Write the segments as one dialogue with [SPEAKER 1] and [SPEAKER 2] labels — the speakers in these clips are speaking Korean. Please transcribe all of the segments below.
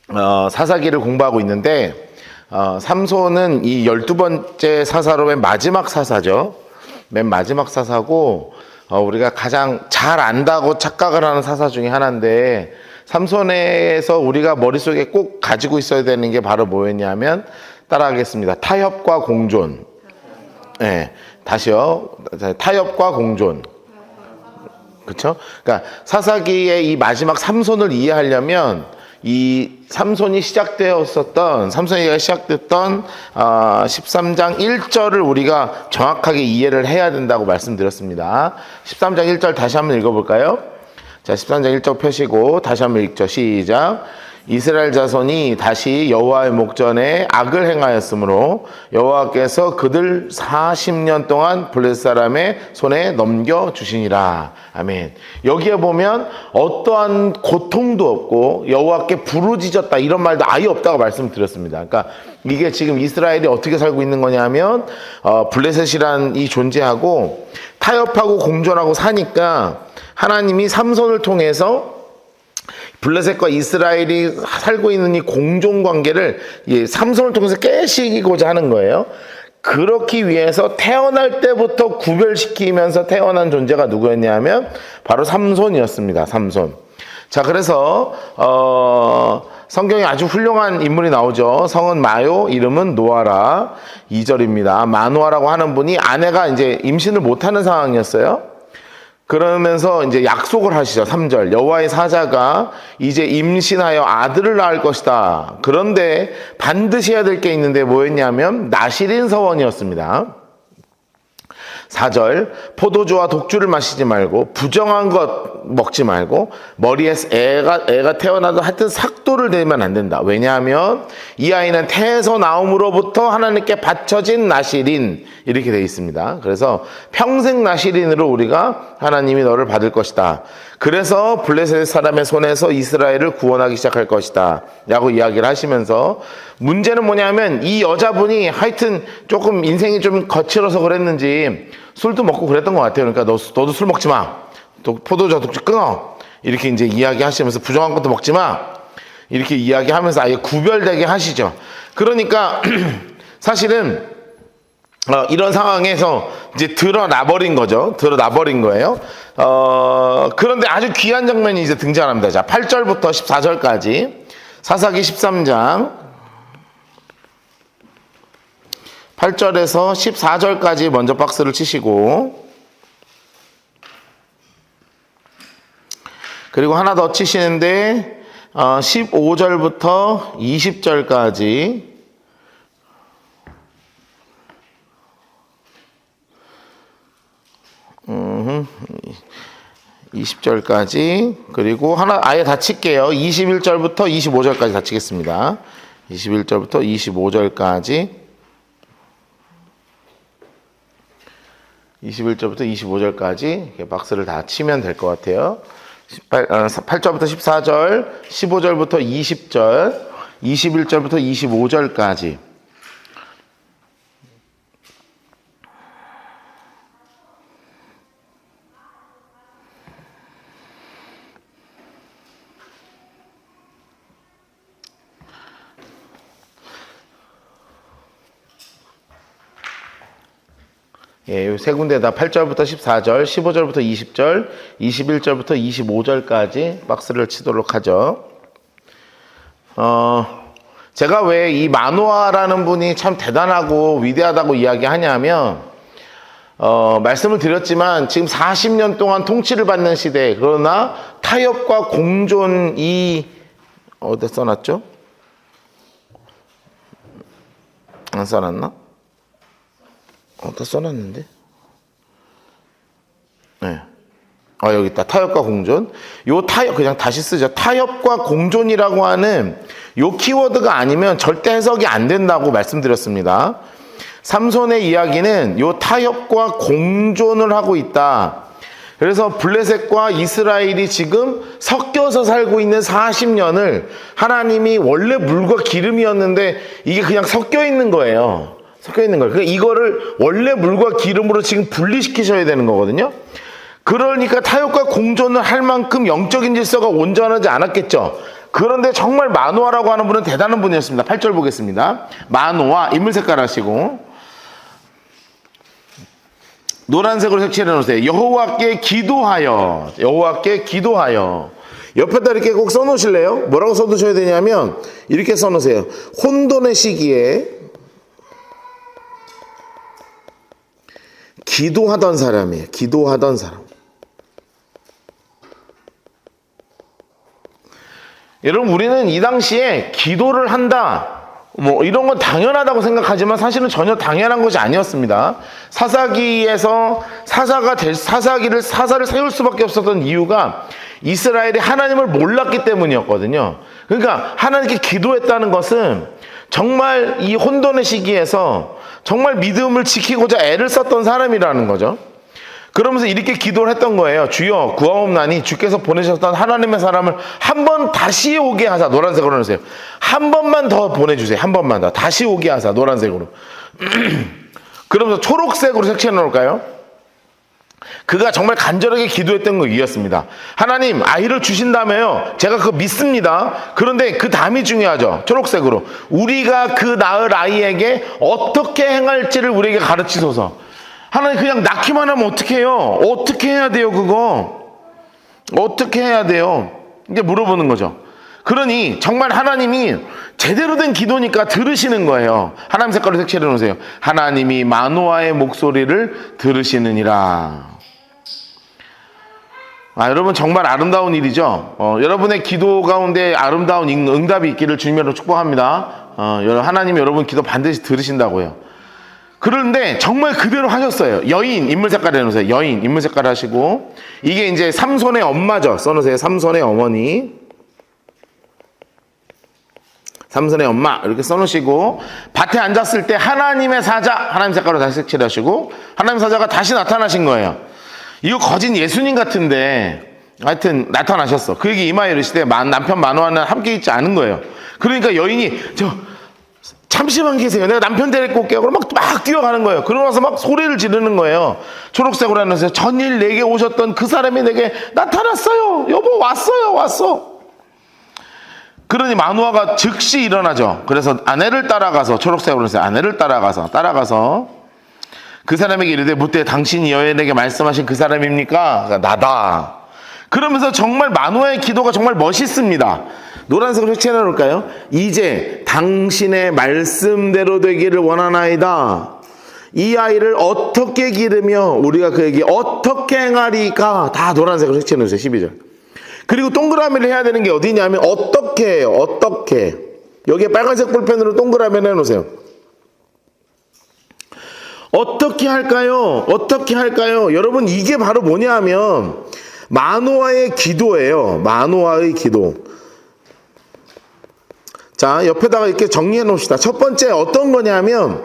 [SPEAKER 1] 사사기를 공부하고 있는데 삼손은 이 12번째 사사로 맨 마지막 사사죠. 맨 마지막 사사고 우리가 가장 잘 안다고 착각을 하는 사사 중에 하나인데, 삼손에서 우리가 머릿속에 꼭 가지고 있어야 되는 게 바로 뭐였냐면, 따라하겠습니다. 타협과 공존. 네, 다시요. 타협과 공존. 그렇죠? 그러니까 사사기의 이 마지막 삼손을 이해하려면 이 삼손이 시작되었던 13장 1절을 우리가 정확하게 이해를 해야 된다고 말씀드렸습니다. 13장 1절 다시 한번 읽어볼까요? 자, 13장 1절 펴시고 다시 한번 읽죠. 시작. 이스라엘 자손이 다시 여호와의 목전에 악을 행하였으므로 여호와께서 그들 40년 동안 블레셋 사람의 손에 넘겨주시니라. 아멘. 여기에 보면 어떠한 고통도 없고 여호와께 부르짖었다 이런 말도 아예 없다고 말씀드렸습니다. 그러니까 이게 지금 이스라엘이 어떻게 살고 있는 거냐면 블레셋이란 이 존재하고 타협하고 공존하고 사니까 하나님이 삼손을 통해서 블레셋과 이스라엘이 살고 있는 이 공존 관계를 삼손을 통해서 깨시고자 하는 거예요. 그렇기 위해서 태어날 때부터 구별시키면서 태어난 존재가 누구였냐면 바로 삼손이었습니다. 삼손. 자, 그래서 성경에 아주 훌륭한 인물이 나오죠. 성은 마요, 이름은 노아라. 2절입니다. 마노아라고 하는 분이 아내가 이제 임신을 못하는 상황이었어요. 그러면서 이제 약속을 하시죠. 3절. 여호와의 사자가 이제 임신하여 아들을 낳을 것이다. 그런데 반드시 해야 될 게 있는데 뭐였냐면 나실인 서원이었습니다. 4절. 포도주와 독주를 마시지 말고 부정한 것 먹지 말고 머리에 애가 태어나도 하여튼 삭도를 대면 안 된다. 왜냐하면 이 아이는 태에서 나옴으로부터 하나님께 바쳐진 나실인 이렇게 되어 있습니다. 그래서 평생 나실인으로 우리가 하나님이 너를 받을 것이다. 그래서 블레셋 사람의 손에서 이스라엘을 구원하기 시작할 것이다 라고 이야기를 하시면서, 문제는 뭐냐면 이 여자분이 하여튼 조금 인생이 좀 거칠어서 그랬는지 술도 먹고 그랬던 것 같아요. 그러니까 너도 술 먹지 마, 포도주 독주 끊어, 이렇게 이제 이야기하시면서 부정한 것도 먹지 마 이렇게 이야기하면서 아예 구별되게 하시죠. 그러니까 사실은 이런 상황에서 이제 드러나버린 거죠. 드러나버린 거예요. 그런데 아주 귀한 장면이 이제 등장합니다. 자, 8절부터 14절까지 사사기 13장 8절에서 14절까지 먼저 박스를 치시고, 그리고 하나 더 치시는데 15절부터 20절까지 20절까지, 그리고 하나 아예 다 칠게요. 21절부터 25절까지 다 치겠습니다. 21절부터 25절까지 21절부터 25절까지 박스를 다 치면 될 것 같아요. 8절부터 14절, 15절부터 20절, 21절부터 25절까지. 예, 세 군데다 8절부터 14절, 15절부터 20절, 21절부터 25절까지 박스를 치도록 하죠. 제가 왜 이 마노아라는 분이 참 대단하고 위대하다고 이야기하냐면, 말씀을 드렸지만 지금 40년 동안 통치를 받는 시대, 그러나 타협과 공존이 어디 써놨죠? 안 써놨나? 다 써놨는데? 네. 여기 있다. 타협과 공존. 요 타협, 그냥 다시 쓰죠. 타협과 공존이라고 하는 요 키워드가 아니면 절대 해석이 안 된다고 말씀드렸습니다. 삼손의 이야기는 요 타협과 공존을 하고 있다. 그래서 블레셋과 이스라엘이 지금 섞여서 살고 있는 40년을 하나님이 원래 물과 기름이었는데 이게 그냥 섞여 있는 거예요. 섞여 있는 거예요. 그러니까 이거를 원래 물과 기름으로 지금 분리시키셔야 되는 거거든요. 그러니까 타협과 공존을 할 만큼 영적인 질서가 온전하지 않았겠죠. 그런데 정말 마노아라고 하는 분은 대단한 분이었습니다. 8절 보겠습니다. 마노아, 인물 색깔 하시고 노란색으로 색칠해 놓으세요. 여호와께 기도하여. 여호와께 기도하여. 옆에다 이렇게 꼭 써놓으실래요? 뭐라고 써두셔야 되냐면 이렇게 써놓으세요. 혼돈의 시기에 기도하던 사람이에요. 기도하던 사람. 여러분, 우리는 이 당시에 기도를 한다, 뭐 이런 건 당연하다고 생각하지만 사실은 전혀 당연한 것이 아니었습니다. 사사기에서 사사를 세울 수밖에 없었던 이유가 이스라엘이 하나님을 몰랐기 때문이었거든요. 그러니까 하나님께 기도했다는 것은 정말 이 혼돈의 시기에서 정말 믿음을 지키고자 애를 썼던 사람이라는 거죠. 그러면서 이렇게 기도를 했던 거예요. 주여 구하옵나니 주께서 보내셨던 하나님의 사람을 한 번 다시 오게 하사. 노란색으로 해주세요. 한 번만 더 보내주세요. 한 번만 더 다시 오게 하사. 노란색으로. 그러면서 초록색으로 색칠해 놓을까요? 그가 정말 간절하게 기도했던 거 이었습니다. 하나님 아이를 주신다며요. 제가 그거 믿습니다. 그런데 그 다음이 중요하죠. 초록색으로 우리가 그 낳을 아이에게 어떻게 행할지를 우리에게 가르치소서. 하나님 그냥 낳기만 하면 어떻게 해요? 어떻게 해야 돼요 그거? 어떻게 해야 돼요? 이제 물어보는 거죠. 그러니 정말 하나님이 제대로 된 기도니까 들으시는 거예요. 하나님 색깔로 색칠해 놓으세요. 하나님이 마노아의 목소리를 들으시느니라. 여러분 정말 아름다운 일이죠. 여러분의 기도 가운데 아름다운 응답이 있기를 주님으로 축복합니다. 하나님이 여러분 기도 반드시 들으신다고요. 그런데 정말 그대로 하셨어요. 여인 인물 색깔 해놓으세요. 여인 인물 색깔 하시고 이게 이제 삼손의 엄마죠. 써놓으세요. 삼손의 어머니, 삼손의 엄마 이렇게 써놓으시고 밭에 앉았을 때 하나님의 사자 하나님 색깔로 다시 색칠하시고 하나님 사자가 다시 나타나신 거예요. 이거 거진 예수님 같은데 하여튼 나타나셨어. 그에게 이마에 이르시되 남편 마노아는 함께 있지 않은 거예요. 그러니까 여인이 잠시만 계세요. 내가 남편 데리고 올게요. 그럼 막 뛰어가는 거예요. 그러고 나서 막 소리를 지르는 거예요. 초록색으로 하면서 전일 내게 오셨던 그 사람이 내게 나타났어요. 여보 왔어. 그러니 마노아가 즉시 일어나죠. 그래서 아내를 따라가서 초록색으로 해서 아내를 따라가서 그 사람에게 이르되 묻되 당신이 여인에게 말씀하신 그 사람입니까? 그러니까 나다. 그러면서 정말 마노아의 기도가 정말 멋있습니다. 노란색으로 색칠해 놓을까요? 이제 당신의 말씀대로 되기를 원하나이다. 이 아이를 어떻게 기르며 우리가 그에게 어떻게 행하리까. 다 노란색으로 색칠해 놓으세요. 12절. 그리고 동그라미를 해야 되는 게 어디냐면 어떻게 해요. 어떻게. 여기에 빨간색 볼펜으로 동그라미를 해놓으세요. 어떻게 할까요? 어떻게 할까요? 여러분 이게 바로 뭐냐 하면 마노아의 기도예요. 마노아의 기도. 자, 옆에다가 이렇게 정리해 놓읍시다. 첫 번째 어떤 거냐면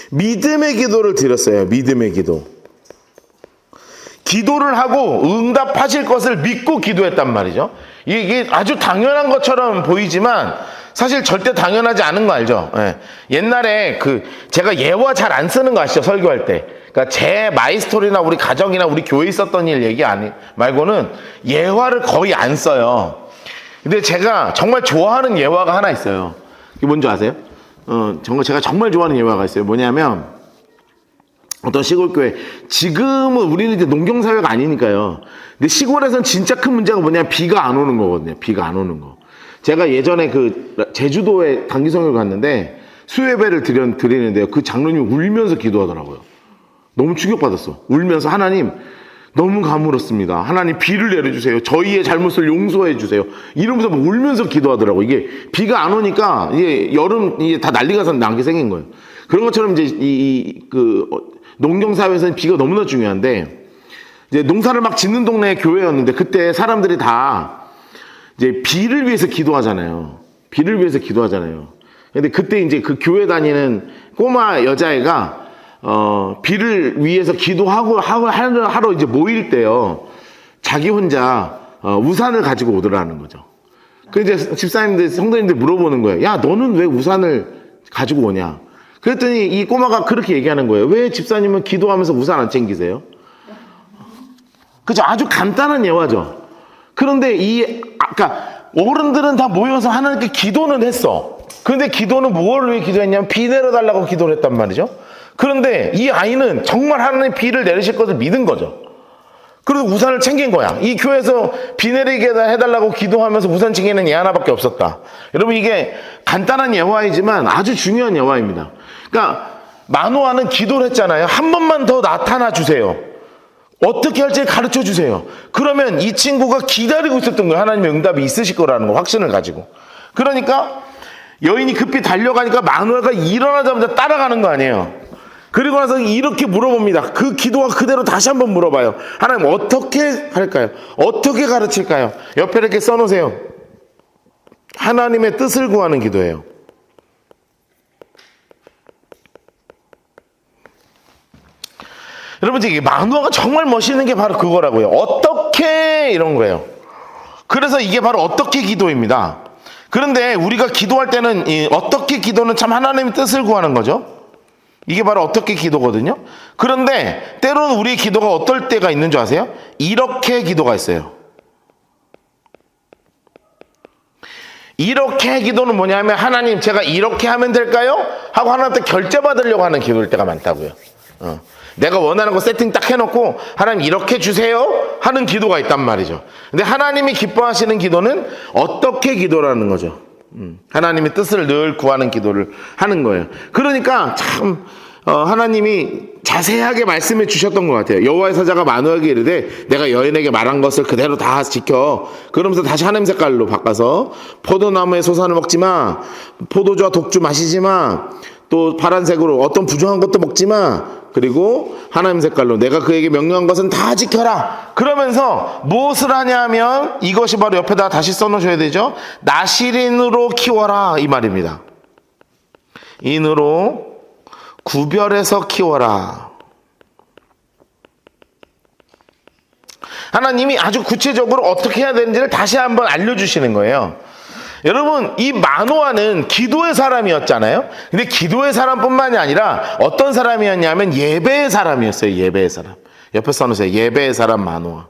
[SPEAKER 1] 믿음의 기도를 드렸어요. 믿음의 기도. 기도를 하고 응답하실 것을 믿고 기도했단 말이죠. 이게 아주 당연한 것처럼 보이지만 사실 절대 당연하지 않은 거 알죠? 예. 옛날에 제가 예화 잘 안 쓰는 거 아시죠? 설교할 때. 그러니까 제 마이스토리나 우리 가정이나 우리 교회에 있었던 일 얘기 말고는 예화를 거의 안 써요. 근데 제가 정말 좋아하는 예화가 하나 있어요. 이게 뭔지 아세요? 제가 정말 좋아하는 예화가 있어요. 뭐냐면 어떤 시골교회, 지금은 우리는 이제 농경사회가 아니니까요. 근데 시골에서는 진짜 큰 문제가 뭐냐면 비가 안 오는 거거든요. 비가 안 오는 거. 제가 예전에 제주도에 단기성을 갔는데 수예배를 드리는데요. 그 장로님이 울면서 기도하더라고요. 너무 충격받았어. 울면서 하나님 너무 가물었습니다. 하나님 비를 내려주세요. 저희의 잘못을 용서해 주세요. 이러면서 막 울면서 기도하더라고요. 이게 비가 안 오니까 이게 여름 이게 다 난리가 나게 생긴 거예요. 그런 것처럼 이제 농경사회에서는 비가 너무나 중요한데 이제 농사를 막 짓는 동네의 교회였는데 그때 사람들이 다 이제 비를 위해서 기도하잖아요. 비를 위해서 기도하잖아요. 근데 그때 이제 그 교회 다니는 꼬마 여자애가 비를 위해서 기도하고 하러 이제 모일 때요. 자기 혼자 우산을 가지고 오더라는 거죠. 그 이제 집사님들, 성도님들 물어보는 거예요. 야, 너는 왜 우산을 가지고 오냐? 그랬더니 이 꼬마가 그렇게 얘기하는 거예요. 왜 집사님은 기도하면서 우산 안 챙기세요? 그죠? 아주 간단한 예화죠. 그런데 이 그러니까 어른들은 다 모여서 하나님께 기도는 했어. 그런데 기도는 무엇을 위해 기도했냐면 비 내려달라고 기도를 했단 말이죠. 그런데 이 아이는 정말 하나님 비를 내리실 것을 믿은 거죠. 그래서 우산을 챙긴 거야. 이 교회에서 비 내리게 해달라고 기도하면서 우산 챙기는 얘 하나밖에 없었다. 여러분, 이게 간단한 예화이지만 아주 중요한 예화입니다. 그러니까 마노아는 기도를 했잖아요. 한 번만 더 나타나 주세요. 어떻게 할지 가르쳐 주세요. 그러면 이 친구가 기다리고 있었던 거예요. 하나님의 응답이 있으실 거라는 거, 확신을 가지고. 그러니까 여인이 급히 달려가니까 마누아가 일어나자마자 따라가는 거 아니에요. 그리고 나서 이렇게 물어봅니다. 그 기도가 그대로 다시 한번 물어봐요. 하나님 어떻게 할까요? 어떻게 가르칠까요? 옆에 이렇게 써놓으세요. 하나님의 뜻을 구하는 기도예요. 여러분, 이게 마누아가 정말 멋있는 게 바로 그거라고요. 어떻게, 이런 거예요. 그래서 이게 바로 어떻게 기도입니다. 그런데 우리가 기도할 때는 이 어떻게 기도는 참 하나님의 뜻을 구하는 거죠. 이게 바로 어떻게 기도거든요. 그런데 때로는 우리의 기도가 어떨 때가 있는 줄 아세요? 이렇게 기도가 있어요. 이렇게 기도는 뭐냐면, 하나님 제가 이렇게 하면 될까요? 하고 하나님한테 결제받으려고 하는 기도일 때가 많다고요. 내가 원하는 거 세팅 딱 해놓고 하나님 이렇게 주세요 하는 기도가 있단 말이죠. 근데 하나님이 기뻐하시는 기도는 어떻게 기도라는 거죠. 하나님의 뜻을 늘 구하는 기도를 하는 거예요. 그러니까 참 하나님이 자세하게 말씀해 주셨던 것 같아요. 여호와의 사자가 마누아에게 이르되 내가 여인에게 말한 것을 그대로 다 지켜. 그러면서 다시 하나님 색깔로 바꿔서 포도나무의 소산을 먹지 마, 포도주와 독주 마시지 마, 또 파란색으로 어떤 부정한 것도 먹지 마, 그리고 하나님 색깔로 내가 그에게 명령한 것은 다 지켜라. 그러면서 무엇을 하냐면, 이것이 바로 옆에다 다시 써놓으셔야 되죠. 나실인으로 키워라, 이 말입니다. 인으로 구별해서 키워라. 하나님이 아주 구체적으로 어떻게 해야 되는지를 다시 한번 알려주시는 거예요. 여러분, 이 마노아는 기도의 사람이었잖아요. 근데 기도의 사람뿐만이 아니라 어떤 사람이었냐면 예배의 사람이었어요. 예배의 사람. 옆에 써놓으세요. 예배의 사람 마노아.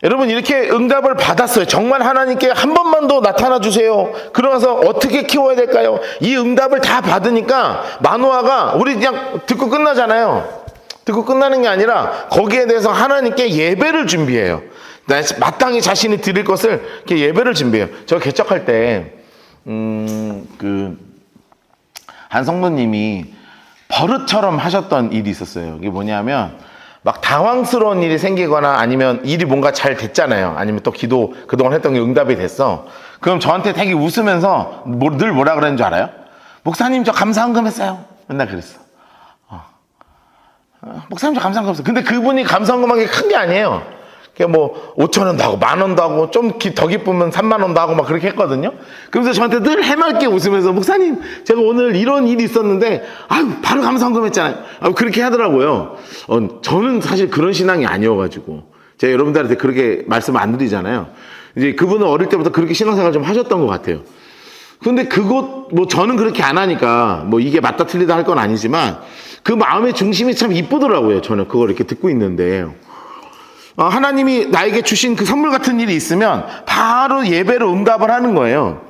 [SPEAKER 1] 여러분, 이렇게 응답을 받았어요. 정말 하나님께 한 번만 더 나타나 주세요. 그러면서 어떻게 키워야 될까요? 이 응답을 다 받으니까 마노아가, 우리 그냥 듣고 끝나잖아요. 듣고 끝나는 게 아니라 거기에 대해서 하나님께 예배를 준비해요. 마땅히 자신이 드릴 것을 이렇게 예배를 준비해요. 저 개척할 때 한 성도님이 버릇처럼 하셨던 일이 있었어요. 이게 뭐냐면, 막 당황스러운 일이 생기거나 아니면 일이 뭔가 잘 됐잖아요. 아니면 또 기도 그동안 했던 게 응답이 됐어. 그럼 저한테 되게 웃으면서 늘 뭐라 그러는 줄 알아요? 목사님 저 감사헌금 했어요. 맨날 그랬어. 목사님 저 감사헌금 했어요. 근데 그분이 감사헌금한 게 큰 게 아니에요. 그냥 뭐 5,000원도 하고 10,000원도 하고 좀 더 기쁘면 30,000원도 하고 막 그렇게 했거든요. 그러면서 저한테 늘 해맑게 웃으면서, 목사님 제가 오늘 이런 일이 있었는데 아유 바로 감사헌금 했잖아요. 그렇게 하더라고요. 저는 사실 그런 신앙이 아니어가지고 제가 여러분들한테 그렇게 말씀 안 드리잖아요. 이제 그분은 어릴 때부터 그렇게 신앙생활 좀 하셨던 것 같아요. 근데 뭐 저는 그렇게 안 하니까 뭐 이게 맞다 틀리다 할 건 아니지만 그 마음의 중심이 참 이쁘더라고요. 저는 그걸 이렇게 듣고 있는데, 하나님이 나에게 주신 그 선물 같은 일이 있으면 바로 예배로 응답을 하는 거예요.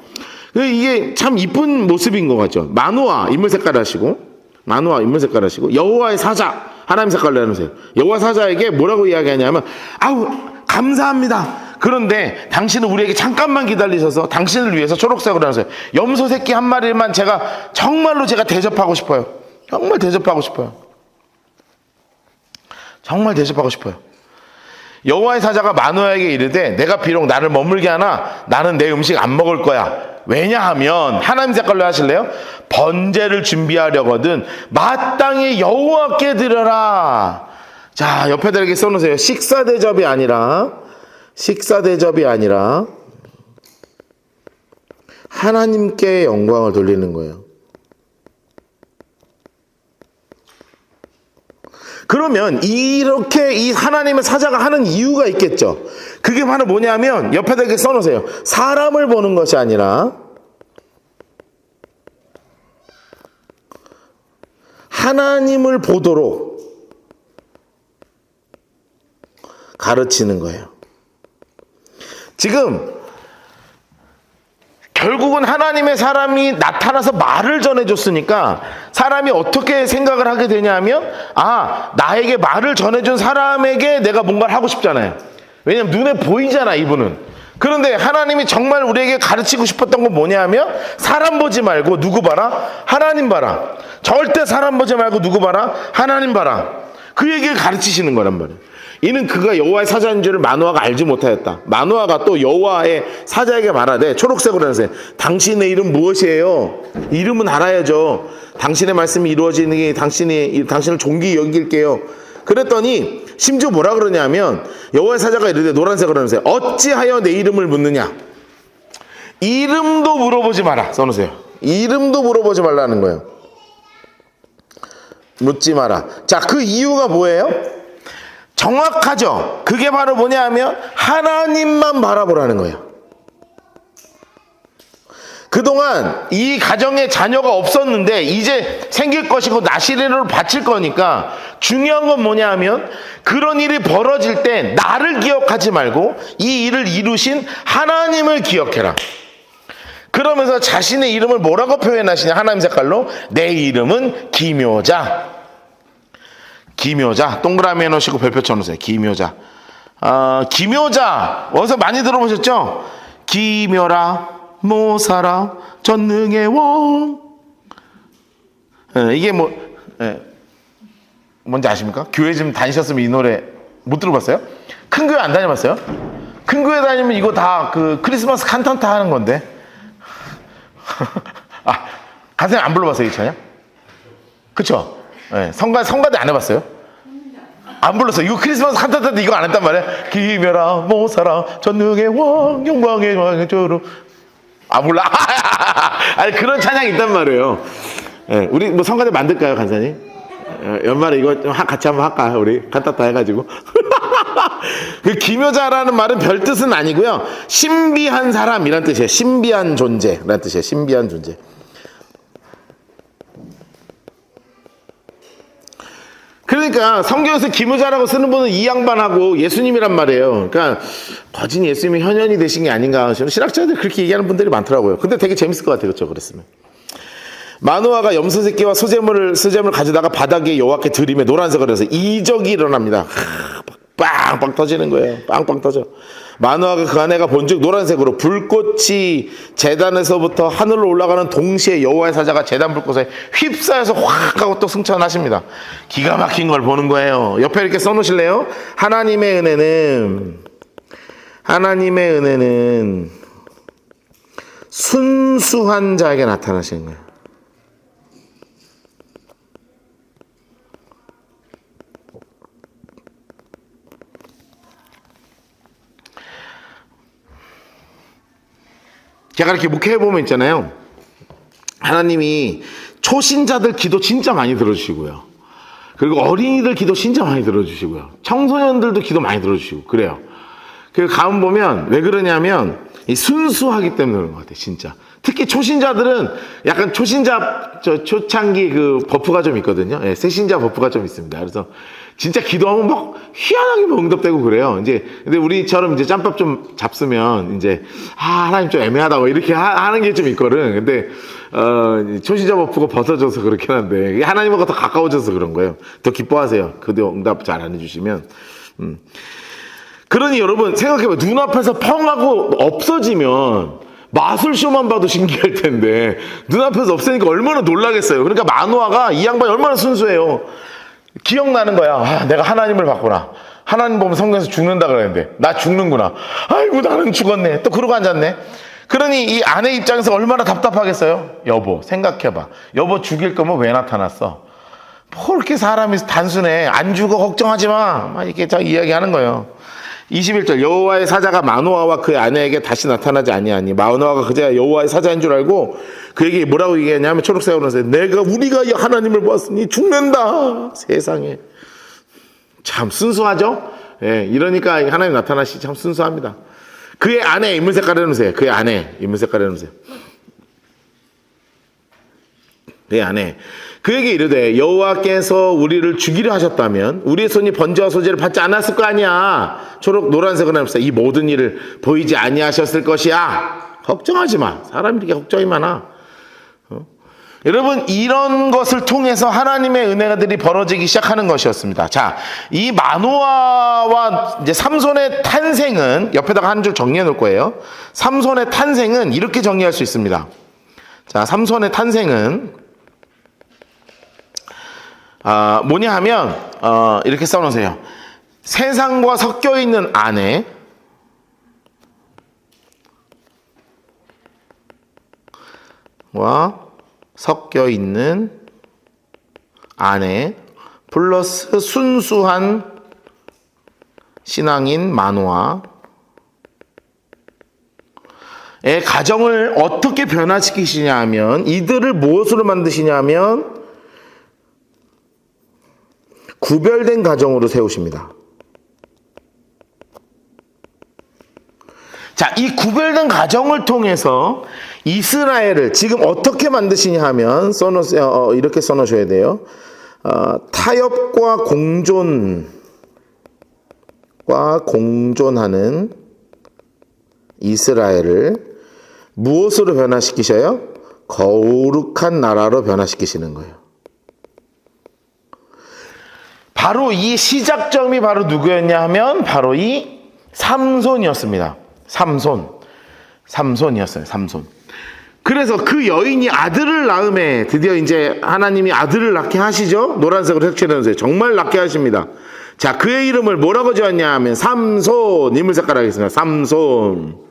[SPEAKER 1] 이게 참 이쁜 모습인 것 같죠. 마노아 인물 색깔 하시고, 여호와의 사자 하나님 색깔로 해놓으세요. 여호와 사자에게 뭐라고 이야기하냐면, 아우 감사합니다. 그런데 당신은 우리에게 잠깐만 기다리셔서 당신을 위해서 초록색으로 해놓으세요. 염소 새끼 한 마리만 정말로 제가 대접하고 싶어요. 정말 대접하고 싶어요. 정말 대접하고 싶어요. 여호와의 사자가 마노아에게 이르되 내가 비록 나를 머물게 하나 나는 내 음식 안 먹을 거야. 왜냐하면, 하나님 색깔로 하실래요? 번제를 준비하려거든 마땅히 여호와께 드려라. 자, 옆에들에게 써놓으세요. 식사 대접이 아니라 하나님께 영광을 돌리는 거예요. 그러면 이렇게 이 하나님의 사자가 하는 이유가 있겠죠. 그게 바로 뭐냐면, 옆에다 써놓으세요. 사람을 보는 것이 아니라 하나님을 보도록 가르치는 거예요. 지금 결국은 하나님의 사람이 나타나서 말을 전해줬으니까 사람이 어떻게 생각을 하게 되냐면, 나에게 말을 전해준 사람에게 내가 뭔가를 하고 싶잖아요. 왜냐면 눈에 보이잖아, 이분은. 그런데 하나님이 정말 우리에게 가르치고 싶었던 건 뭐냐면, 사람 보지 말고 누구 봐라? 하나님 봐라. 절대 사람 보지 말고 누구 봐라? 하나님 봐라. 그 얘기를 가르치시는 거란 말이에요. 이는 그가 여호와의 사자인 줄을 마노아가 알지 못하였다. 마노아가 또 여호와의 사자에게 말하되, 초록색으로 하세요. 당신의 이름 무엇이에요? 이름은 알아야죠. 당신의 말씀이 이루어지는 게 당신을 존귀 여길게요. 그랬더니 심지어 뭐라 그러냐면, 여호와의 사자가 이르되, 노란색으로 하세요. 어찌하여 내 이름을 묻느냐? 이름도 물어보지 마라. 써놓으세요. 이름도 물어보지 말라는 거예요. 묻지 마라. 자, 그 이유가 뭐예요? 정확하죠. 그게 바로 뭐냐 하면 하나님만 바라보라는 거예요. 그동안 이 가정에 자녀가 없었는데 이제 생길 것이고 나시리를 바칠 거니까 중요한 건 뭐냐 하면, 그런 일이 벌어질 때 나를 기억하지 말고 이 일을 이루신 하나님을 기억해라. 그러면서 자신의 이름을 뭐라고 표현하시냐? 하나님 색깔로, 내 이름은 기묘자. 기묘자, 동그라미 해놓으시고 별표 쳐놓으세요. 기묘자. 기묘자 어디서 많이 들어보셨죠? 기묘라 모사라 전능의 왕. 이게 뭔지 아십니까? 교회 좀 다니셨으면 이 노래 못 들어봤어요? 큰 교회 안 다녀봤어요? 큰 교회 다니면 이거 다 그 크리스마스 칸탄타 하는 건데. 간사님 안 불러봤어요, 이 찬양? 그쵸? 네, 성가대 안 해봤어요? 안 불렀어요. 이거 크리스마스 칸타타 때 이거 안 했단 말이에요. 기묘라 모사라 전능의 왕 영광의 왕조로. 몰라. 아니, 그런 찬양이 있단 말이에요. 네, 우리 뭐 성가대 만들까요, 간사님? 연말에 이거 좀 같이 한번 할까요, 우리? 칸타타 해가지고. 그 기묘자라는 말은 별 뜻은 아니고요, 신비한 사람이란 뜻이에요. 신비한 존재라는 뜻이에요. 신비한 존재. 그러니까 성경에서 기묘자라고 쓰는 분은 이 양반하고 예수님이란 말이에요. 그러니까 거진 예수님이 현현이 되신 게 아닌가 하시는 신학자들 그렇게 얘기하는 분들이 많더라고요. 근데 되게 재밌을 것 같아요. 그렇죠? 그랬으면. 마노아가 염소 새끼와 소재물을 가져다가 바닥에 여호와께 들이매 노란색으로 해서 이적이 일어납니다. 빵빵 터지는 거예요. 빵빵 터져. 마노아가 그 아내가 본즉 노란색으로 불꽃이 제단에서부터 하늘로 올라가는 동시에 여호와의 사자가 제단 불꽃에 휩싸여서 확 하고 또 승천하십니다. 기가 막힌 걸 보는 거예요. 옆에 이렇게 써놓으실래요? 하나님의 은혜는 순수한 자에게 나타나시는 거예요. 제가 이렇게 목회해보면 있잖아요. 하나님이 초신자들 기도 진짜 많이 들어주시고요. 그리고 어린이들 기도 진짜 많이 들어주시고요. 청소년들도 기도 많이 들어주시고 그래요. 그 가면 보면 왜 그러냐면 이 순수하기 때문에 그런 것 같아요. 진짜. 특히 초신자들은 약간 초창기 그 버프가 좀 있거든요. 예, 새신자 버프가 좀 있습니다. 그래서 진짜 기도하면 막 희한하게 막 응답되고 그래요. 근데 우리처럼 이제 짬밥 좀 잡수면 이제 하나님 좀 애매하다 뭐 이렇게 하는 게 좀 있거든. 근데 초신자 버프가 벗어져서 그렇긴 한데 하나님하고 더 가까워져서 그런 거예요. 더 기뻐하세요. 그도 응답 잘 안 해주시면. 그러니 여러분 생각해봐요. 눈앞에서 펑 하고 없어지면 마술쇼만 봐도 신기할 텐데 눈앞에서 없으니까 얼마나 놀라겠어요. 그러니까 마노아가 이 양반이 얼마나 순수해요. 기억나는 거야. 내가 하나님을 봤구나. 하나님 보면 성경에서 죽는다 그랬는데 나 죽는구나. 아이고 나는 죽었네. 또 그러고 앉았네. 그러니 이 아내 입장에서 얼마나 답답하겠어요. 여보 생각해봐. 여보 죽일 거면 왜 나타났어? 뭐 이렇게 사람이 단순해. 안 죽어 걱정하지 마. 막 이렇게 자 이야기하는 거예요. 21절 여호와의 사자가 마노아와 그의 아내에게 다시 나타나지 아니하니 마노아가 그제야 여호와의 사자인 줄 알고 그에게 뭐라고 얘기했냐면 초록색으로 해서 우리가 하나님을 보았으니 죽는다. 세상에 참 순수하죠. 예, 이러니까 하나님 나타나시 참 순수합니다. 그의 아내 인물 색깔 해놓으세요. 그의 아내 인물 색깔 해놓으세요. 그 안에 그에게 이르되 여호와께서 우리를 죽이려 하셨다면 우리의 손이 번제와 소제를 받지 않았을 거 아니야. 초록 노란색은 합시다. 이 모든 일을 보이지 아니하셨을 것이야. 걱정하지 마. 사람이 이렇게 걱정이 많아. 여러분, 이런 것을 통해서 하나님의 은혜들이 벌어지기 시작하는 것이었습니다. 자, 이 마노아와 이제 삼손의 탄생은 옆에다가 한 줄 정리해 놓을 거예요. 삼손의 탄생은 이렇게 정리할 수 있습니다. 자, 삼손의 탄생은 뭐냐 하면 이렇게 써놓으세요. 세상과 섞여 있는 아내, 와 섞여 있는 아내 플러스 순수한 신앙인 마노아의 가정을 어떻게 변화시키시냐 하면 이들을 무엇으로 만드시냐 하면 구별된 가정으로 세우십니다. 자, 이 구별된 가정을 통해서 이스라엘을 지금 어떻게 만드시냐 하면 써놓으세요. 이렇게 써놓으셔야 돼요. 타협과 공존하는 이스라엘을 무엇으로 변화시키셔요? 거룩한 나라로 변화시키시는 거예요. 바로 이 시작점이 바로 누구였냐 하면 바로 이 삼손이었습니다. 삼손이었어요. 삼손. 그래서 그 여인이 아들을 낳음에 드디어 이제 하나님이 아들을 낳게 하시죠. 노란색으로 색칠해 놓으세요. 정말 낳게 하십니다. 자, 그의 이름을 뭐라고 지었냐 하면 삼손. 인물 색깔 하겠습니다. 삼손.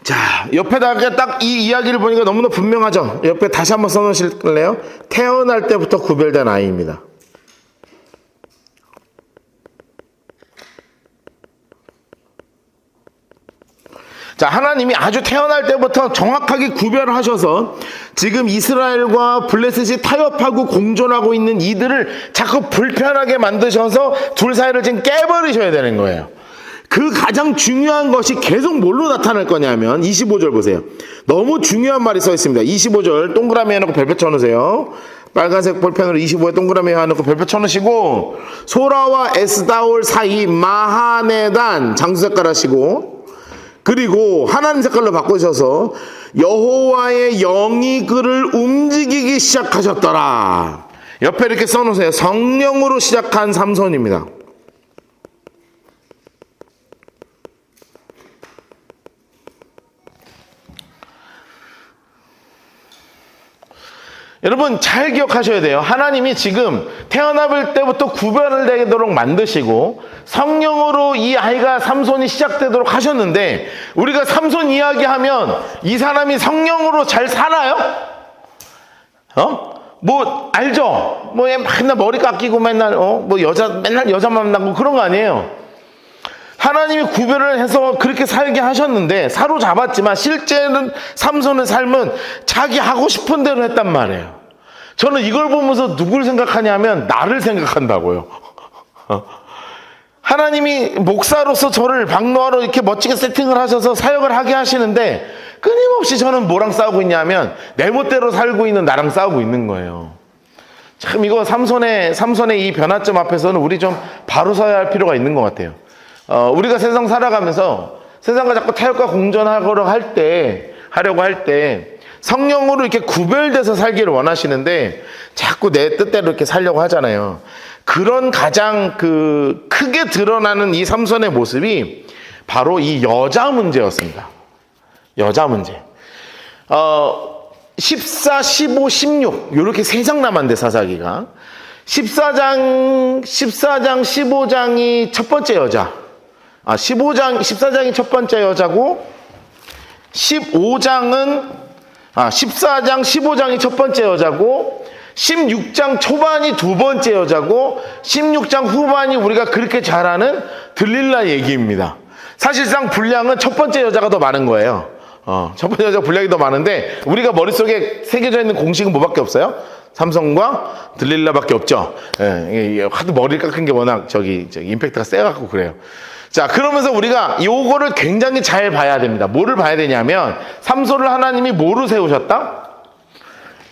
[SPEAKER 1] 자, 옆에다가 딱 이 이야기를 보니까 너무나 분명하죠. 옆에 다시 한번 써놓으실래요? 태어날 때부터 구별된 아이입니다. 자, 하나님이 아주 태어날 때부터 정확하게 구별하셔서 지금 이스라엘과 블레셋이 타협하고 공존하고 있는 이들을 자꾸 불편하게 만드셔서 둘 사이를 지금 깨버리셔야 되는 거예요. 그 가장 중요한 것이 계속 뭘로 나타날 거냐면 25절 보세요. 너무 중요한 말이 써 있습니다. 25절 동그라미 해놓고 별표 쳐놓으세요. 빨간색 볼펜으로 25에 동그라미 해놓고 별표 쳐놓으시고 소라와 에스다올 사이 마하네단 장수 색깔 하시고 그리고 하나님 색깔로 바꾸셔서 여호와의 영이 그를 움직이기 시작하셨더라. 옆에 이렇게 써놓으세요. 성령으로 시작한 삼손입니다. 여러분 잘 기억하셔야 돼요. 하나님이 지금 태어날 때부터 구별을 되도록 만드시고 성령으로 이 아이가 삼손이 시작되도록 하셨는데 우리가 삼손 이야기하면 이 사람이 성령으로 잘 살아요? 뭐 알죠? 뭐 맨날 머리 깎이고 맨날 맨날 여자 만나고 그런 거 아니에요. 하나님이 구별을 해서 그렇게 살게 하셨는데 사로잡았지만 실제는 삼손의 삶은 자기 하고 싶은 대로 했단 말이에요. 저는 이걸 보면서 누굴 생각하냐면 나를 생각한다고요. 하나님이 목사로서 저를 박노하러 이렇게 멋지게 세팅을 하셔서 사역을 하게 하시는데 끊임없이 저는 뭐랑 싸우고 있냐면 내 멋대로 살고 있는 나랑 싸우고 있는 거예요. 참 이거 삼손의 이 변화점 앞에서는 우리 좀 바로 서야 할 필요가 있는 것 같아요. 우리가 세상 살아가면서 세상과 자꾸 타협과 공존하려고 할 때 성령으로 이렇게 구별돼서 살기를 원하시는데 자꾸 내 뜻대로 이렇게 살려고 하잖아요. 그런 가장 크게 드러나는 이 삼손의 모습이 바로 이 여자 문제였습니다. 여자 문제. 14, 15, 16 이렇게 3장 남았는데 사사기가 14장, 15장이 첫 번째 여자. 14장이 첫 번째 여자고 14장, 15장이 첫 번째 여자고 16장 초반이 두 번째 여자고 16장 후반이 우리가 그렇게 잘 아는 들릴라 얘기입니다. 사실상 분량은 첫 번째 여자가 더 많은 거예요. 첫 번째 여자 분량이 더 많은데 우리가 머릿속에 새겨져 있는 공식은 뭐밖에 없어요? 삼손과 들릴라밖에 없죠. 예, 하도 머리를 깎은 게 워낙 저기 임팩트가 세갖고 그래요. 자, 그러면서 우리가 요거를 굉장히 잘 봐야 됩니다. 뭐를 봐야 되냐면 삼손을 하나님이 뭐로 세우셨다?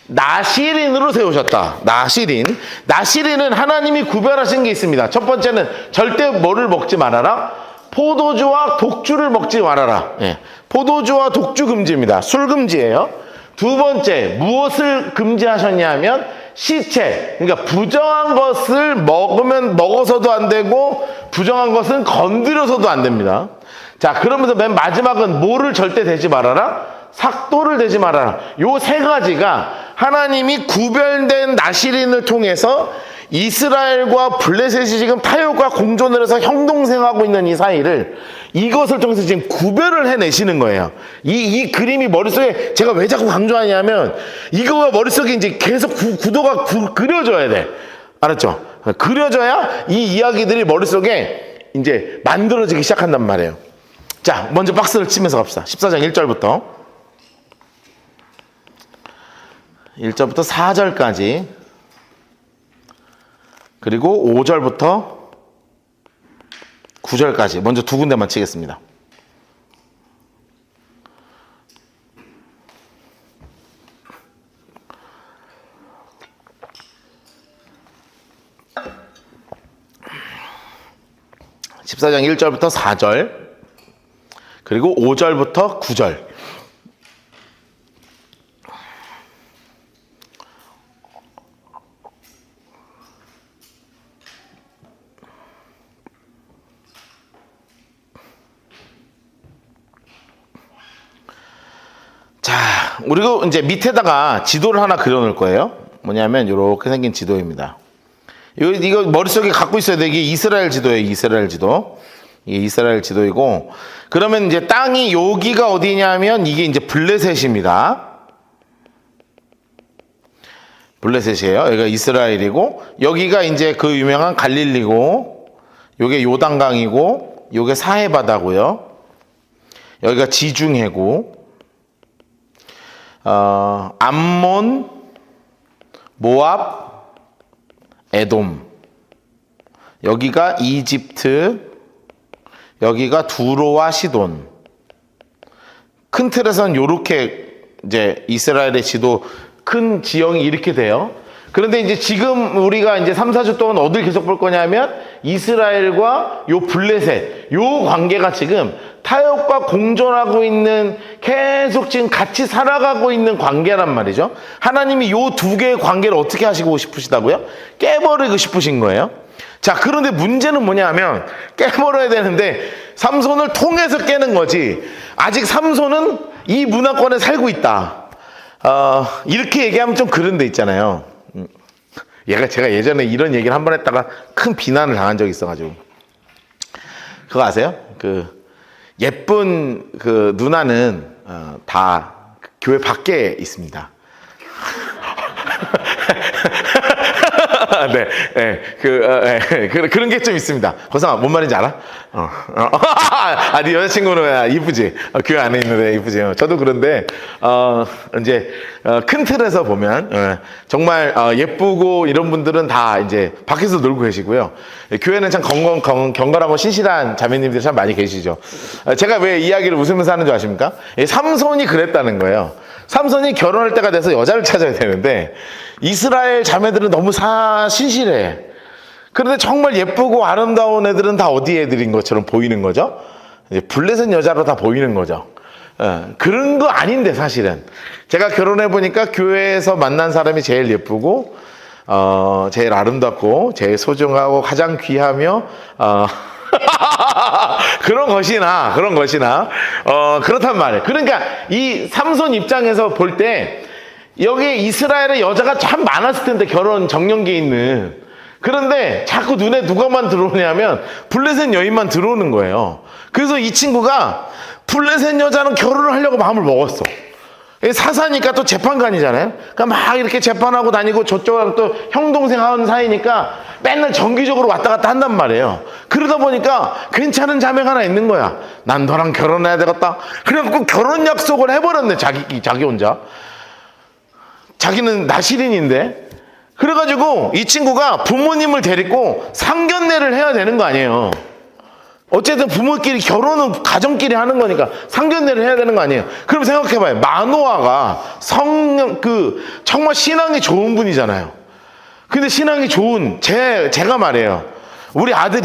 [SPEAKER 1] 나시린으로 세우셨다. 나시린은 하나님이 구별하신 게 있습니다. 첫 번째는 절대 뭐를 먹지 말아라? 포도주와 독주를 먹지 말아라. 예. 포도주와 독주 금지입니다. 술 금지예요. 두 번째, 무엇을 금지하셨냐면 시체, 그러니까 부정한 것을 먹어서도 안 되고 부정한 것은 건드려서도 안 됩니다. 자, 그러면서 맨 마지막은 뭐를 절대 대지 말아라? 삭도를 대지 말아라. 요 세 가지가 하나님이 구별된 나시린을 통해서 이스라엘과 블레셋이 지금 타협과 공존을 해서 형동생하고 있는 이 사이를 이것을 통해서 지금 구별을 해내시는 거예요. 이 그림이 머릿속에 제가 왜 자꾸 강조하냐면 이거가 머릿속에 이제 계속 구도가 그려져야 돼. 알았죠? 그려져야 이 이야기들이 머릿속에 이제 만들어지기 시작한단 말이에요. 자, 먼저 박스를 치면서 갑시다. 14장 1절부터 4절까지 그리고 5절부터 9절까지 먼저 두 군데만 치겠습니다. (14장 1절부터 4절) 그리고 5절부터 9절. 자, 그리고 이제 밑에다가 지도를 하나 그려놓을 거예요. 뭐냐면 이렇게 생긴 지도입니다. 이거 머릿속에 갖고 있어야 돼. 이게 이스라엘 지도예요. 이스라엘 지도. 이게 이스라엘 지도이고, 그러면 이제 땅이 여기가 어디냐면 이게 이제 블레셋입니다. 블레셋이에요. 여기가 이스라엘이고, 여기가 이제 그 유명한 갈릴리고, 요게 요단강이고, 요게 사해바다고요. 여기가 지중해고, 암몬, 모압, 에돔. 여기가 이집트, 여기가 두로와 시돈. 큰 틀에서는 요렇게 이제 이스라엘의 지도 큰 지형이 이렇게 돼요. 그런데 이제 지금 우리가 이제 3, 4주 동안 어딜 계속 볼 거냐면 이스라엘과 요 블레셋, 요 관계가 지금 타협과 공존하고 있는, 계속 지금 같이 살아가고 있는 관계란 말이죠. 하나님이 요 두 개의 관계를 어떻게 하시고 싶으시다고요? 깨버리고 싶으신 거예요. 자, 그런데 문제는 뭐냐면 깨버려야 되는데 삼손을 통해서 깨는 거지, 아직 삼손은 이 문화권에 살고 있다. 이렇게 얘기하면 좀 그런 데 있잖아요. 제가 예전에 이런 얘기를 한 번 했다가 큰 비난을 당한 적이 있어가지고. 그거 아세요? 예쁜 누나는 다 교회 밖에 있습니다. 그런 게 좀 있습니다. 고상아, 뭔 말인지 알아? 네 여자친구는 이쁘지? 교회 안에 있는데 이쁘지? 저도 그런데, 이제, 큰 틀에서 보면, 정말, 예쁘고 이런 분들은 다 이제 밖에서 놀고 계시고요. 교회는 참 경건하고 신실한 자매님들이 참 많이 계시죠. 제가 왜 이야기를 웃으면서 하는 줄 아십니까? 삼손이 그랬다는 거예요. 삼손이 결혼할 때가 돼서 여자를 찾아야 되는데, 이스라엘 자매들은 너무 신실해. 그런데 정말 예쁘고 아름다운 애들은 다 어디 애들인 것처럼 보이는 거죠. 블레셋 여자로 다 보이는 거죠. 그런 거 아닌데 사실은. 제가 결혼해 보니까 교회에서 만난 사람이 제일 예쁘고, 제일 아름답고, 제일 소중하고, 가장 귀하며, 그런 것이나, 그렇단 말이에요. 그러니까 이 삼손 입장에서 볼 때, 여기 이스라엘의 여자가 참 많았을 텐데, 결혼 정년기에 있는. 그런데 자꾸 눈에 누가만 들어오냐면 블레셋 여인만 들어오는 거예요. 그래서 이 친구가 블레셋 여자는 결혼을 하려고 마음을 먹었어. 사사니까 또 재판관이잖아요. 그러니까 막 이렇게 재판하고 다니고 저쪽하고 또 형동생 하는 사이니까 맨날 정기적으로 왔다 갔다 한단 말이에요. 그러다 보니까 괜찮은 자매가 하나 있는 거야. 난 너랑 결혼해야 되겠다. 그래갖고 결혼 약속을 해버렸네. 자기 혼자. 자기는 나시린인데 그래가지고 이 친구가 부모님을 데리고 상견례를 해야 되는 거 아니에요. 어쨌든 부모끼리 결혼은 가정끼리 하는 거니까 상견례를 해야 되는 거 아니에요. 그럼 생각해봐요. 마노아가 정말 신앙이 좋은 분이잖아요. 근데 신앙이 좋은 제가 말해요.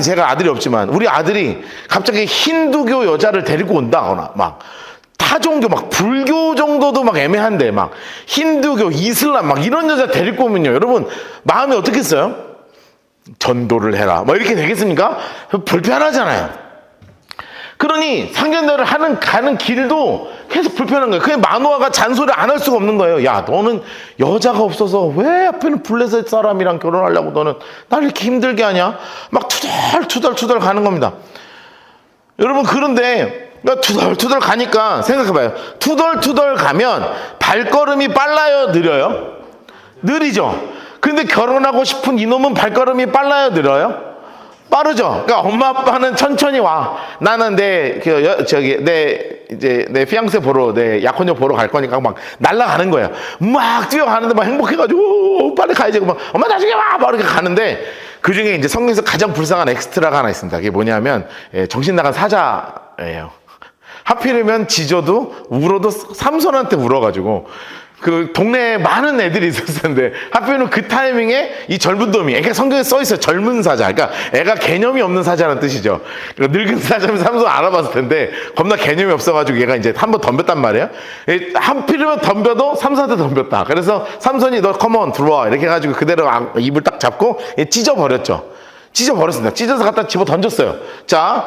[SPEAKER 1] 제가 아들이 없지만 우리 아들이 갑자기 힌두교 여자를 데리고 온다거나 막 타종교 막 불교 정도도 막 애매한데 막 힌두교 이슬람 막 이런 여자 데리고 오면요, 여러분 마음이 어떻겠어요? 전도를 해라 뭐 이렇게 되겠습니까? 불편하잖아요. 그러니 상견례를 가는 길도 계속 불편한 거예요. 그냥 마노아가 잔소리 안 할 수가 없는 거예요. 야, 너는 여자가 없어서 왜 앞에는 블레셋 사람이랑 결혼하려고 너는 날 이렇게 힘들게 하냐? 막 투덜투덜 가는 겁니다. 여러분, 그런데 투덜투덜 가니까 생각해봐요. 투덜투덜 가면 발걸음이 빨라요, 느려요? 느리죠. 근데 결혼하고 싶은 이놈은 발걸음이 빨라요, 느려요? 빠르죠. 그러니까 엄마 아빠는 천천히 와. 나는 내 피앙세 보러, 내 약혼녀 보러 갈 거니까 막 날아가는 거예요. 막 뛰어가는데 막 행복해가지고 빨리 가야지. 막 엄마 나중에 와. 막 이렇게 가는데 그 중에 이제 성경에서 가장 불쌍한 엑스트라가 하나 있습니다. 그게 뭐냐면 정신 나간 사자예요. 하필이면 지져도 울어도 삼손한테 울어가지고 그 동네에 많은 애들이 있었을 텐데 하필이면 그 타이밍에 이 젊은 놈이, 그러니까 성경에 써 있어요. 젊은 사자. 그러니까 애가 개념이 없는 사자라는 뜻이죠. 그러니까 늙은 사자면 삼손 알아봤을 텐데 겁나 개념이 없어가지고 얘가 이제 한번 덤볐단 말이에요. 하필이면 덤벼도 삼손한테 덤볐다. 그래서 삼손이 너 컴온 들어와 이렇게 해가지고 그대로 입을 딱 잡고 찢어버렸죠. 찢어버렸습니다. 찢어서 갖다 집어 던졌어요. 자,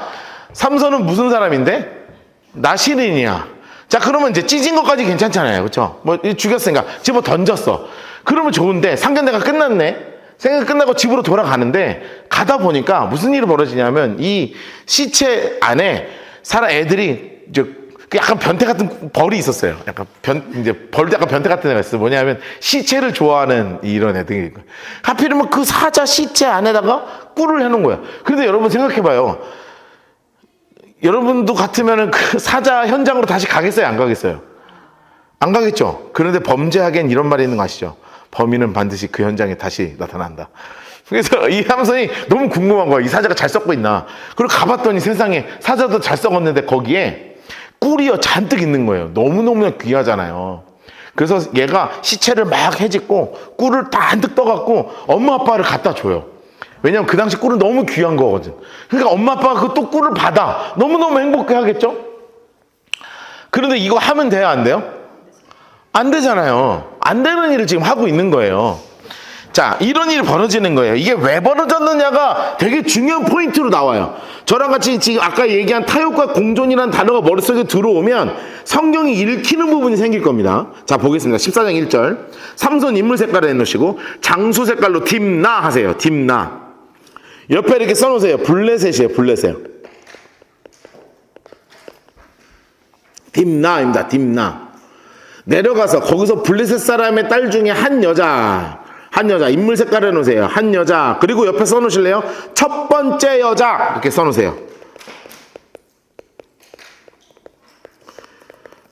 [SPEAKER 1] 삼손은 무슨 사람인데? 나시린이야. 자, 그러면 이제 찢은 것까지 괜찮잖아요. 그렇죠? 뭐 죽였으니까 집어 던졌어. 그러면 좋은데 상견례가 끝났네. 생각 끝나고 집으로 돌아가는데 가다 보니까 무슨 일이 벌어지냐면 이 시체 안에 애들이 이제 약간 변태 같은 벌이 있었어요. 벌도 약간 변태 같은 애가 있어요. 뭐냐면 시체를 좋아하는 이런 애들이. 하필이면 그 사자 시체 안에다가 꿀을 해놓은 거야. 그런데 여러분 생각해봐요. 여러분도 같으면 그 사자 현장으로 다시 가겠어요? 안 가겠어요? 안 가겠죠? 그런데 범죄하기엔 이런 말이 있는 거 아시죠? 범인은 반드시 그 현장에 다시 나타난다. 그래서 이 삼손이 너무 궁금한 거야. 이 사자가 잘 썩고 있나. 그리고 가봤더니 세상에 사자도 잘 썩었는데 거기에 꿀이요 잔뜩 있는 거예요. 너무너무 귀하잖아요. 그래서 얘가 시체를 막 해짓고 꿀을 다 한뜩 떠갖고 엄마 아빠를 갖다 줘요. 왜냐면 그 당시 꿀은 너무 귀한 거거든. 그러니까 엄마 아빠가 그 또 꿀을 받아. 너무너무 행복해 하겠죠? 그런데 이거 하면 돼요? 안 돼요? 안 되잖아요. 안 되는 일을 지금 하고 있는 거예요. 자, 이런 일이 벌어지는 거예요. 이게 왜 벌어졌느냐가 되게 중요한 포인트로 나와요. 저랑 같이 지금 아까 얘기한 타협과 공존이라는 단어가 머릿속에 들어오면 성경이 읽히는 부분이 생길 겁니다. 자, 보겠습니다. 14장 1절. 삼손 인물 색깔을 해놓으시고 장수 색깔로 딥나 하세요. 딥나. 옆에 이렇게 써놓으세요. 블레셋이에요. 블레셋. 딥나입니다. 딥나. 내려가서 거기서 블레셋 사람의 딸 중에 한 여자 인물 색깔을 해놓으세요. 한 여자. 그리고 옆에 써놓으실래요? 첫 번째 여자 이렇게 써놓으세요.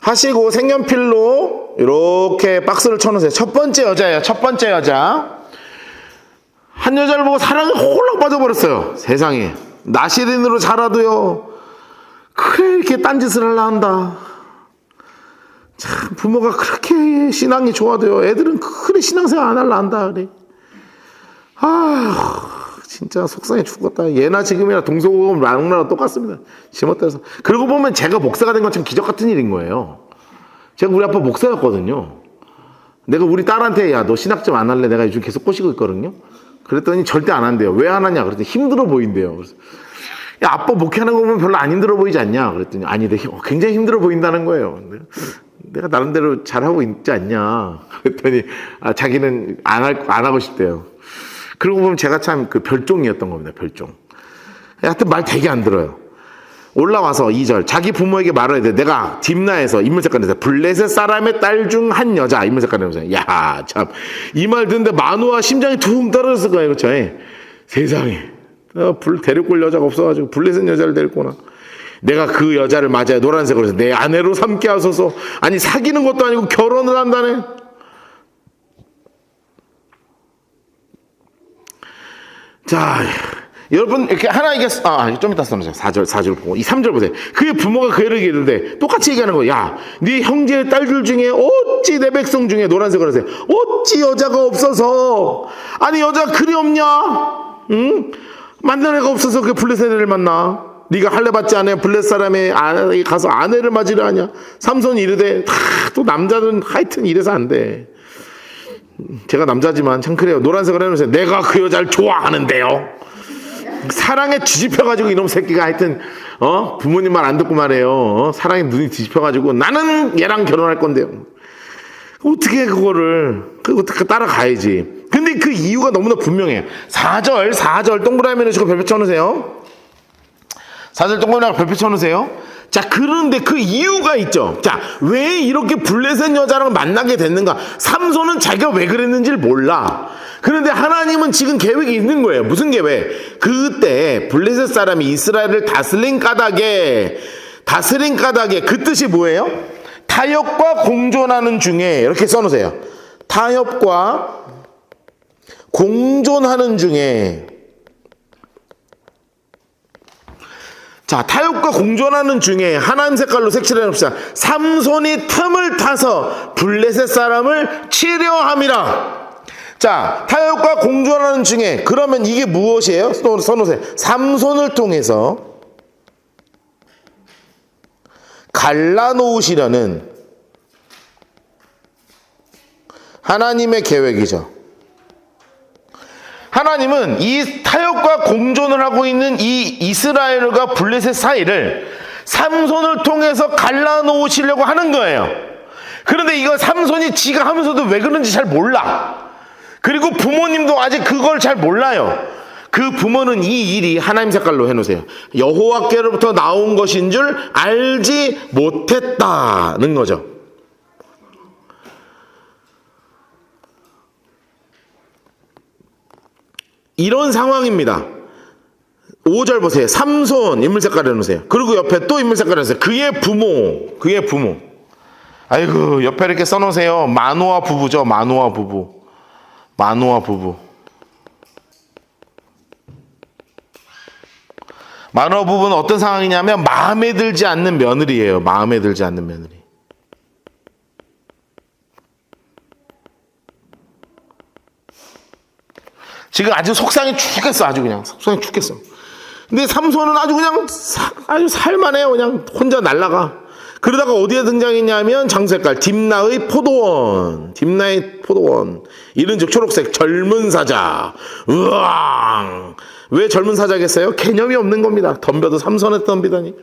[SPEAKER 1] 하시고 색연필로 이렇게 박스를 쳐놓으세요. 첫 번째 여자예요. 첫 번째 여자. 한 여자를 보고 사랑에 홀랑 빠져버렸어요. 세상에. 나시린으로 자라도요. 그래 이렇게 딴짓을 하려 한다. 참 부모가 그렇게 신앙이 좋아도요. 애들은 그래 신앙생활 안 하려 한다. 그래. 진짜 속상해 죽겠다. 얘나 지금이나 동서고금 막나라 똑같습니다. 지멋대로서. 그러고 보면 제가 목사가 된 건 참 기적 같은 일인 거예요. 제가 우리 아빠 목사였거든요. 내가 우리 딸한테 야 너 신학 좀 안 할래? 내가 요즘 계속 꼬시고 있거든요. 그랬더니 절대 안 한대요. 왜 안 하냐? 그랬더니 힘들어 보인대요. 그래서 야 아빠 목회하는 거 보면 별로 안 힘들어 보이지 않냐? 그랬더니 아니 굉장히 힘들어 보인다는 거예요. 내가 나름대로 잘하고 있지 않냐? 그랬더니 자기는 안 하고 싶대요. 그러고 보면 제가 참 그 별종이었던 겁니다. 별종. 하여튼 말 되게 안 들어요. 올라와서 2절. 자기 부모에게 말해야 돼. 내가 딥나에서 인물 색깔에서 블레셋 사람의 딸 중 한 여자 인물 색깔에서. 야, 참. 이 말 듣는데 마누아 심장이 퉁 떨어졌을 거예요. 그렇죠? 세상에. 데리고 올 여자가 없어가지고 블레셋 여자를 데리고 오나. 내가 그 여자를 맞아야 노란색으로 해서 내 아내로 삼게 하소서. 아니 사귀는 것도 아니고 결혼을 한다네. 자, 여러분, 이렇게 하나 이게, 좀 이따 써놓으세요. 4절 보고. 이 3절 보세요. 그의 부모가 그를 이르되, 똑같이 얘기하는 거예요. 야, 네 형제의 딸들 중에 어찌 내 백성 중에 노란색을 하세요. 어찌 여자가 없어서. 아니, 여자가 그리 없냐? 응? 만난 애가 없어서 그 블레셋 애를 만나. 네가 할례 받지 않아 블레셋 사람의 가서 아내를 맞으려 하냐? 삼손이 이르되, 또 남자는 하여튼 이래서 안 돼. 제가 남자지만 참 그래요. 노란색을 해놓으세요. 내가 그 여자를 좋아하는데요. 사랑에 뒤집혀가지고 이놈 새끼가 하여튼 부모님 말 안 듣고 말해요. 사랑에 눈이 뒤집혀가지고 나는 얘랑 결혼할 건데요. 어떻게 그거를 따라가야지. 근데 그 이유가 너무나 분명해요. 4절 동그라미 넣으시고 별표 쳐놓으세요. 4절 동그라미 별표 쳐놓으세요. 자, 그런데 그 이유가 있죠. 자, 왜 이렇게 블레셋 여자랑 만나게 됐는가? 삼손은 자기가 왜 그랬는지를 몰라. 그런데 하나님은 지금 계획이 있는 거예요. 무슨 계획? 그때 블레셋 사람이 이스라엘을 다스린 까닭에 그 뜻이 뭐예요? 타협과 공존하는 중에, 이렇게 써놓으세요. 타협과 공존하는 중에. 자, 타협과 공존하는 중에 하나님 색깔로 색칠해 봅시다. 삼손이 틈을 타서 블레셋 사람을 치려함이라. 자, 타협과 공존하는 중에, 그러면 이게 무엇이에요? 써놓으세요. 삼손을 통해서 갈라놓으시려는 하나님의 계획이죠. 하나님은 이 타협과 공존을 하고 있는 이 이스라엘과 블레셋 사이를 삼손을 통해서 갈라놓으시려고 하는 거예요. 그런데 이거 삼손이 지가 하면서도 왜 그런지 잘 몰라. 그리고 부모님도 아직 그걸 잘 몰라요. 그 부모는 이 일이 하나님 색깔로 해놓으세요. 여호와께로부터 나온 것인 줄 알지 못했다는 거죠. 이런 상황입니다. 5절 보세요. 삼손 인물 색깔 해놓으세요. 그리고 옆에 또 인물 색깔 해놓으세요. 그의 부모. 아이고, 옆에 이렇게 써놓으세요. 마노아 부부죠. 마노아 부부. 마노아 부부는 어떤 상황이냐면 마음에 들지 않는 며느리예요. 마음에 들지 않는 며느리. 지금 아주 속상해 죽겠어. 아주 그냥 속상해 죽겠어. 근데 삼손은 아주 그냥 아주 살만해요. 그냥 혼자 날아가. 그러다가 어디에 등장했냐면 장색깔 딥나의 포도원. 이른즉 초록색 젊은 사자. 으앙. 왜 젊은 사자겠어요? 개념이 없는 겁니다. 덤벼도 삼손에 덤비다니.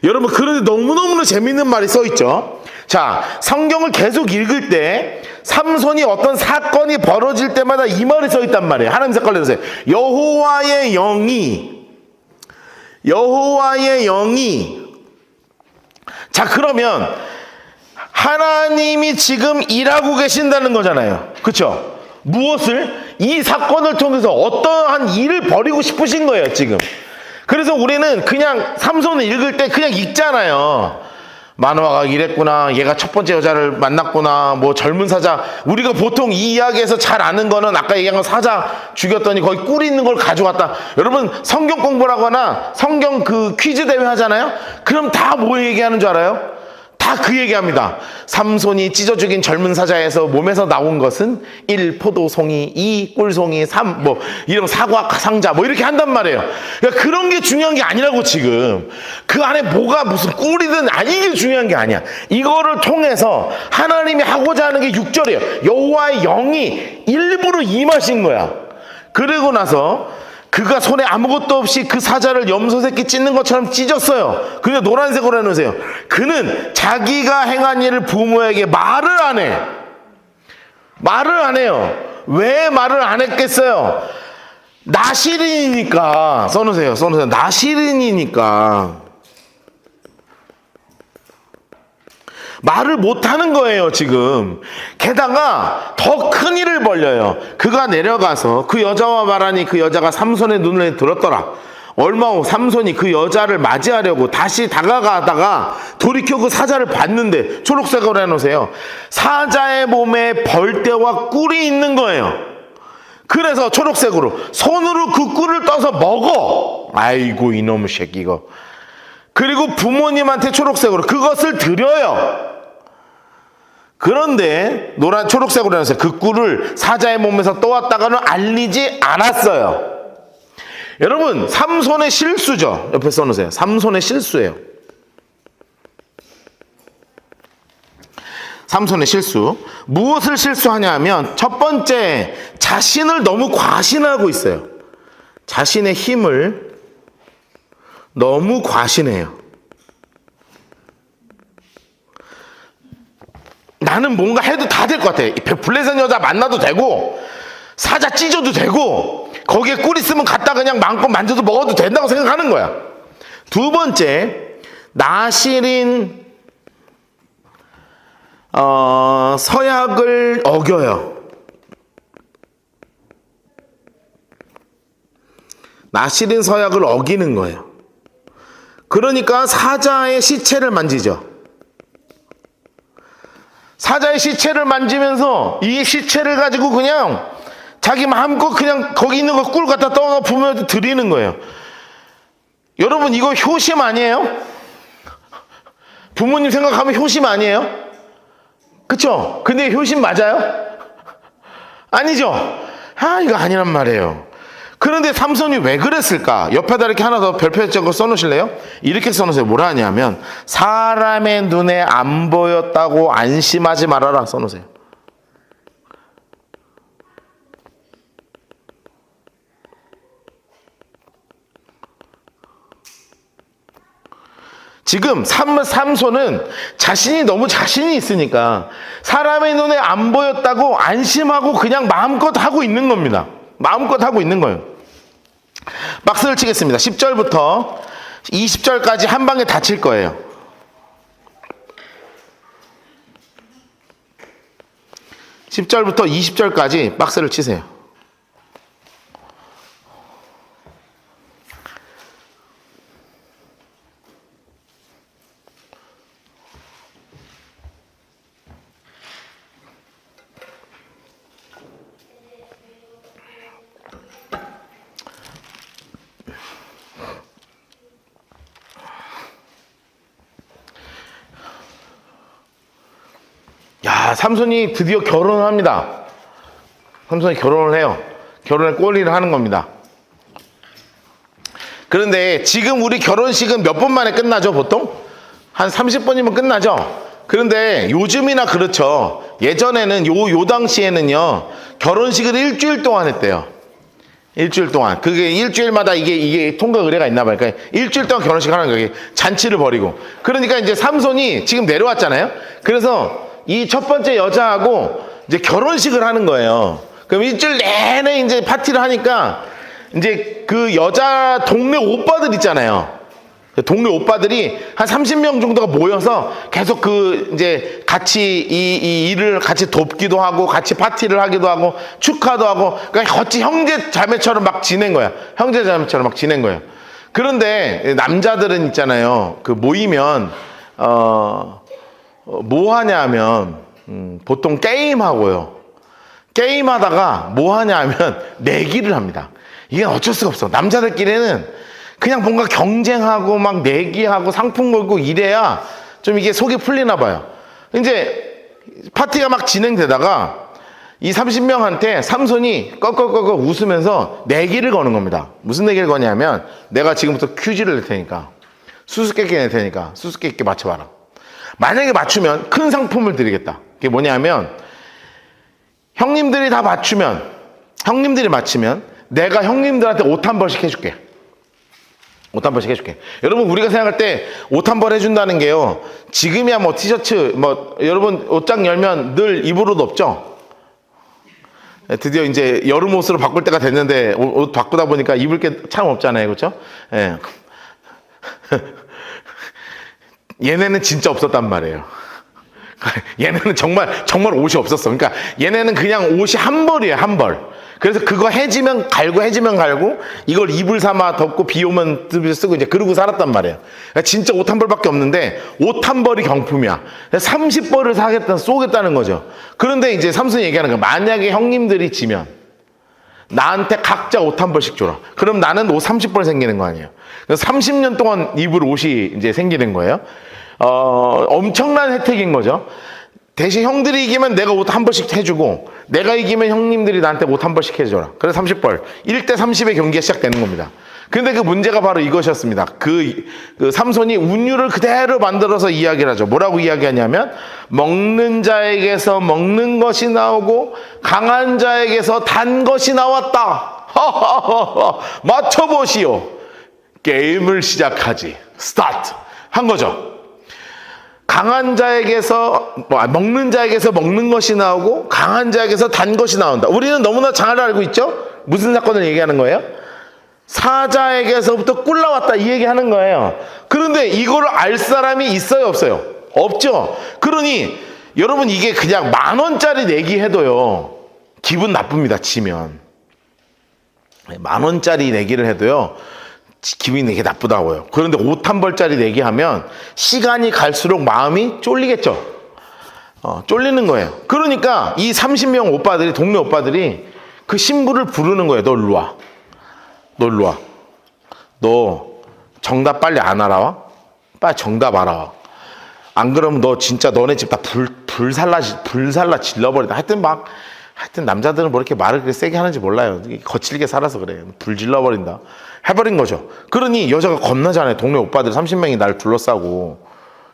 [SPEAKER 1] 여러분, 그런데 너무너무 재밌는 말이 써있죠. 자, 성경을 계속 읽을 때 삼손이 어떤 사건이 벌어질 때마다 이 말이 써있단 말이에요. 하나님 색깔로 해주세요. 여호와의 영이. 자, 그러면 하나님이 지금 일하고 계신다는 거잖아요. 그렇죠? 무엇을? 이 사건을 통해서 어떠한 일을 벌이고 싶으신 거예요, 지금. 그래서 우리는 그냥 삼손을 읽을 때 그냥 읽잖아요. 마노아가 이랬구나, 얘가 첫 번째 여자를 만났구나, 뭐 젊은 사자. 우리가 보통 이 이야기에서 잘 아는 거는 아까 얘기한 거 사자 죽였더니 거기 꿀이 있는 걸 가져왔다. 여러분, 성경 공부를 하거나 성경 그 퀴즈 대회 하잖아요. 그럼 다 뭐 얘기하는 줄 알아요? 다 그 얘기합니다. 삼손이 찢어 죽인 젊은 사자에서 몸에서 나온 것은 1. 포도송이, 2. 꿀송이, 3. 뭐 이런 사과 상자 뭐 이렇게 한단 말이에요. 그러니까 그런 게 중요한 게 아니라고. 지금 그 안에 뭐가 무슨 꿀이든 이게 중요한 게 아니야. 이거를 통해서 하나님이 하고자 하는 게 6절이에요. 여호와의 영이 일부러 임하신 거야. 그러고 나서 그가 손에 아무것도 없이 그 사자를 염소 새끼 찢는 것처럼 찢었어요. 근데 노란색으로 해놓으세요. 그는 자기가 행한 일을 부모에게 말을 안 해요. 왜 말을 안 했겠어요? 나실인이니까. 써놓으세요. 나실인이니까 말을 못하는 거예요, 지금. 게다가 더 큰 일을 벌려요. 그가 내려가서 그 여자와 말하니 그 여자가 삼손의 눈을 들었더라. 얼마 후 삼손이 그 여자를 맞이하려고 다시 다가가다가 돌이켜 그 사자를 봤는데, 초록색으로 해놓으세요. 사자의 몸에 벌떼와 꿀이 있는 거예요. 그래서 초록색으로 손으로 그 꿀을 떠서 먹어. 아이고 이놈의 새끼 이거. 그리고 부모님한테 초록색으로 그것을 드려요. 그런데 노란 초록색으로 해서 그 꿀을 사자의 몸에서 떠왔다가는 알리지 않았어요. 여러분 삼손의 실수죠. 옆에 써놓으세요. 삼손의 실수예요. 삼손의 실수. 무엇을 실수하냐 하면 첫 번째, 자신을 너무 과신하고 있어요. 자신의 힘을 너무 과신해요. 나는 뭔가 해도 다 될 것 같아. 블레셋 여자 만나도 되고 사자 찢어도 되고 거기에 꿀 있으면 갖다 그냥 마음껏 만져도 먹어도 된다고 생각하는 거야. 두 번째, 나실인 서약을 어겨요. 나실인 서약을 어기는 거예요. 그러니까 사자의 시체를 만지죠. 사자의 시체를 만지면서 이 시체를 가지고 그냥 자기 마음껏 그냥 거기 있는 거 꿀 갖다 떠서 부모한테 드리는 거예요. 여러분 이거 효심 아니에요? 부모님 생각하면 효심 아니에요? 그쵸? 근데 효심 맞아요? 아니죠? 이거 아니란 말이에요. 그런데 삼손이 왜 그랬을까? 옆에다 이렇게 하나 더 별표적으로 써놓으실래요? 이렇게 써놓으세요. 뭐라 하냐면 사람의 눈에 안 보였다고 안심하지 말아라 써놓으세요. 지금 삼손은 자신이 너무 자신이 있으니까 사람의 눈에 안 보였다고 안심하고 그냥 마음껏 하고 있는 겁니다. 마음껏 하고 있는 거예요. 박스를 치겠습니다. 10절부터 20절까지 한 방에 다 칠 거예요. 10절부터 20절까지 박스를 치세요. 삼손이 드디어 결혼을 합니다. 삼손이 결혼을 해요. 결혼의 꼴리를 하는 겁니다. 그런데 지금 우리 결혼식은 몇 번 만에 끝나죠, 보통? 한 30번이면 끝나죠? 그런데 요즘이나 그렇죠. 예전에는 요 당시에는요, 결혼식을 일주일 동안 했대요. 일주일 동안. 그게 일주일마다 이게 통과 의례가 있나 봐요. 그러니까 일주일 동안 결혼식 하는 거예요. 잔치를 벌이고. 그러니까 이제 삼손이 지금 내려왔잖아요. 그래서 이 첫 번째 여자하고 이제 결혼식을 하는 거예요. 그럼 일주일 내내 이제 파티를 하니까 이제 그 여자 동네 오빠들 있잖아요. 동네 오빠들이 한 30명 정도가 모여서 계속 그 이제 같이 이 일을 같이 돕기도 하고 같이 파티를 하기도 하고 축하도 하고 그러니까 같이 형제 자매처럼 막 지낸 거야. 형제 자매처럼 막 지낸 거예요. 그런데 남자들은 있잖아요. 그 모이면 뭐 하냐 하면 보통 게임하고요. 게임하다가 뭐 하냐 하면 내기를 합니다. 이게 어쩔 수가 없어. 남자들끼리는 그냥 뭔가 경쟁하고 막 내기하고 상품 걸고 이래야 좀 이게 속이 풀리나 봐요. 이제 파티가 막 진행되다가 이 30명한테 삼손이 꺽꺽꺽꺽 웃으면서 내기를 거는 겁니다. 무슨 내기를 거냐면 내가 지금부터 퀴즈를 낼 테니까 수수께끼 낼 테니까 수수께끼 맞춰봐라. 만약에 맞추면 큰 상품을 드리겠다. 그게 뭐냐면 형님들이 맞추면 내가 형님들한테 옷 한 벌씩 해줄게. 옷 한 벌씩 해줄게. 여러분 우리가 생각할 때 옷 한 벌 해준다는 게요. 지금이야 뭐 티셔츠 여러분 옷장 열면 늘 입을 옷 없죠? 드디어 이제 여름 옷으로 바꿀 때가 됐는데 옷 바꾸다 보니까 입을 게 참 없잖아요. 그렇죠? 예. 얘네는 진짜 없었단 말이에요. 얘네는 정말 옷이 없었어. 그러니까 얘네는 그냥 옷이 한 벌이에요, 한 벌. 그래서 그거 해지면 갈고 이걸 이불 삼아 덮고 비 오면 쓰고 이제 그러고 살았단 말이에요. 그러니까 진짜 옷 한 벌밖에 없는데 옷 한 벌이 경품이야. 30벌을 쏘겠다는 거죠. 그런데 이제 삼손이 얘기하는 거야. 만약에 형님들이 지면 나한테 각자 옷 한 벌씩 줘라. 그럼 나는 옷 30벌 생기는 거 아니에요. 그래서 30년 동안 입을 옷이 이제 생기는 거예요. 엄청난 혜택인 거죠. 대신 형들이 이기면 내가 옷 한 벌씩 해주고, 내가 이기면 형님들이 나한테 옷 한 벌씩 해줘라. 그래서 30벌. 1대 30의 경기가 시작되는 겁니다. 근데 그 문제가 바로 이것이었습니다. 그 삼손이 운율을 그대로 만들어서 이야기를 하죠. 뭐라고 이야기하냐면, 먹는 자에게서 먹는 것이 나오고 강한 자에게서 단 것이 나왔다. 맞춰보시오. 게임을 시작하지. 스타트 한 거죠. 강한 자에게서 먹는 자에게서 먹는 것이 나오고 강한 자에게서 단 것이 나온다. 우리는 너무나 잘 알고 있죠. 무슨 사건을 얘기하는 거예요? 사자에게서부터 꿀 나왔다, 이 얘기하는 거예요. 그런데 이걸 알 사람이 있어요, 없어요? 없죠. 그러니 여러분, 이게 그냥 10,000원짜리 내기 해도요 기분 나쁩니다. 지면 10,000원짜리 내기를 해도요 기분이 되게 나쁘다고요. 그런데 옷 한 벌짜리 내기 하면 시간이 갈수록 마음이 쫄리겠죠. 쫄리는 거예요. 그러니까 이 30명 오빠들이, 동네 오빠들이 그 신부를 부르는 거예요. 너 일로 와. 너 일로 와. 너 정답 빨리 안 알아와? 빨리 정답 알아와. 안 그러면 너 진짜 너네 집 다 불살라 질러버린다. 하여튼 남자들은 뭐 이렇게 말을 그렇게 세게 하는지 몰라요. 거칠게 살아서 그래. 불 질러버린다. 해버린 거죠. 그러니 여자가 겁나잖아요. 동네 오빠들 30명이 날 둘러싸고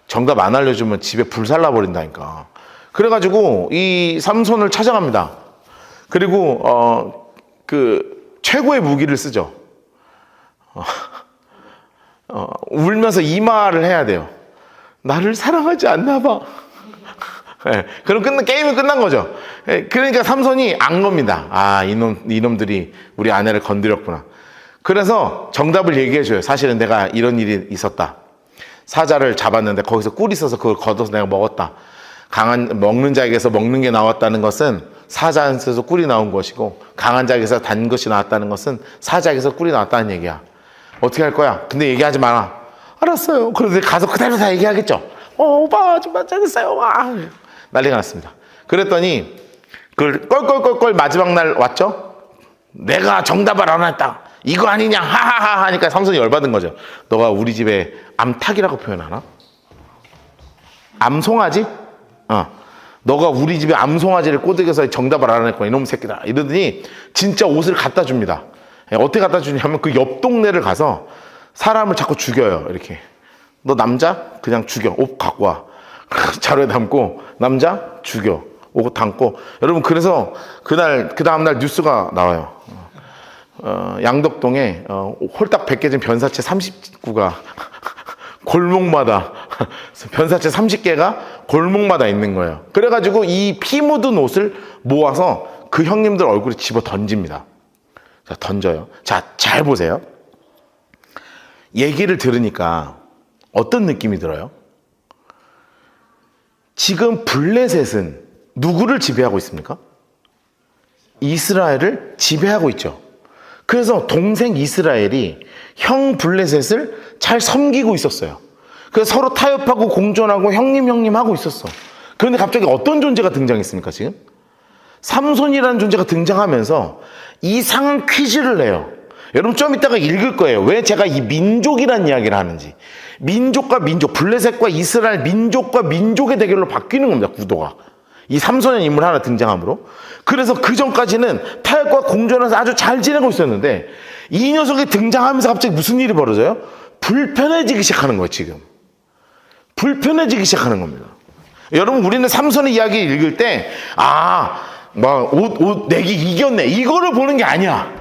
[SPEAKER 1] 정답 안 알려주면 집에 불살라버린다니까. 그래가지고 이 삼손을 찾아갑니다. 그리고 최고의 무기를 쓰죠. 울면서 이 말을 해야 돼요. 나를 사랑하지 않나 봐. 네, 그럼 게임이 끝난 거죠. 네, 그러니까 삼손이 안 겁니다. 아, 이놈들이 우리 아내를 건드렸구나. 그래서 정답을 얘기해줘요. 사실은 내가 이런 일이 있었다. 사자를 잡았는데 거기서 꿀이 있어서 그걸 걷어서 내가 먹었다. 먹는 자에게서 먹는 게 나왔다는 것은 사자에게서 꿀이 나온 것이고, 강한 자에게서 단 것이 나왔다는 것은 사자에게서 꿀이 나왔다는 얘기야. 어떻게 할 거야? 근데 얘기하지 마라. 알았어요. 그런데 가서 그대로 다 얘기하겠죠. 오빠 좀 잘했어요. 난리가 났습니다. 그랬더니 그 껄껄껄껄 마지막 날 왔죠. 내가 정답을 안 했다. 이거 아니냐 하하하 하니까 삼손이 열받은 거죠. 너가 우리 집에 암탉이라고 표현하나? 암송아지? 너가 우리 집에 암송아지를 꼬드겨서 정답을 안 했구나, 이놈 새끼다. 이러더니 진짜 옷을 갖다 줍니다. 어떻게 갖다 주냐면 그 옆 동네를 가서 사람을 자꾸 죽여요. 이렇게. 너 남자? 그냥 죽여. 옷 갖고 와. 자루에 담고 남자? 죽여. 옷 담고. 여러분, 그래서 그 다음날 뉴스가 나와요. 양덕동에 홀딱 벗겨진 변사체 39가 골목마다 변사체 30개가 골목마다 있는 거예요. 그래가지고 이 피 묻은 옷을 모아서 그 형님들 얼굴에 집어 던집니다. 자, 던져요. 자, 잘 보세요. 얘기를 들으니까 어떤 느낌이 들어요? 지금 블레셋은 누구를 지배하고 있습니까? 이스라엘을 지배하고 있죠. 그래서 동생 이스라엘이 형 블레셋을 잘 섬기고 있었어요. 그래서 서로 타협하고 공존하고 형님 하고 있었어. 그런데 갑자기 어떤 존재가 등장했습니까, 지금? 삼손이라는 존재가 등장하면서 이상한 퀴즈를 내요. 여러분 좀 이따가 읽을 거예요. 왜 제가 이 민족이라는 이야기를 하는지. 민족과 민족, 블레셋과 이스라엘, 민족과 민족의 대결로 바뀌는 겁니다, 구도가. 이 삼손의 인물 하나 등장함으로. 그래서 그 전까지는 타협과 공존해서 아주 잘 지내고 있었는데 이 녀석이 등장하면서 갑자기 무슨 일이 벌어져요? 불편해지기 시작하는 거예요, 지금. 불편해지기 시작하는 겁니다. 여러분, 우리는 삼손의 이야기 읽을 때, 옷 내기 이겼네, 이거를 보는 게 아니야.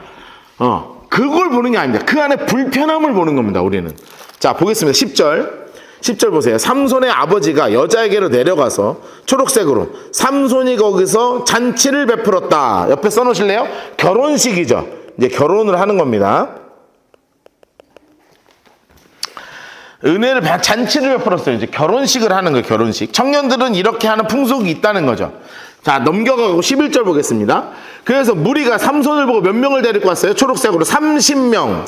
[SPEAKER 1] 그걸 보는 게 아닙니다. 그 안에 불편함을 보는 겁니다, 우리는. 자, 보겠습니다. 10절 보세요. 삼손의 아버지가 여자에게로 내려가서 초록색으로 삼손이 거기서 잔치를 베풀었다. 옆에 써놓으실래요? 결혼식이죠. 이제 결혼을 하는 겁니다. 잔치를 베풀었어요. 이제 결혼식을 하는 거예요, 결혼식. 청년들은 이렇게 하는 풍속이 있다는 거죠. 자, 넘겨가고 11절 보겠습니다. 그래서 무리가 삼손을 보고 몇 명을 데리고 왔어요? 초록색으로 30명.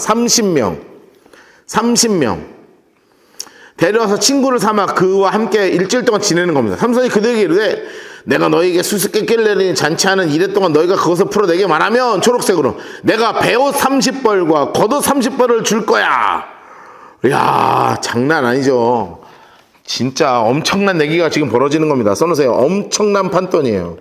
[SPEAKER 1] 데려와서 친구를 삼아 그와 함께 일주일 동안 지내는 겁니다. 삼손이 그들에게 이르되 내가 너에게 수수께끼를 내리니 잔치하는 이래 동안 너희가 그것을 풀어내게 말하면 초록색으로 내가 베옷 30벌과 겉옷 30벌을 줄 거야. 이야, 장난 아니죠. 진짜 엄청난 내기가 지금 벌어지는 겁니다. 써놓으세요. 엄청난 판돈이에요.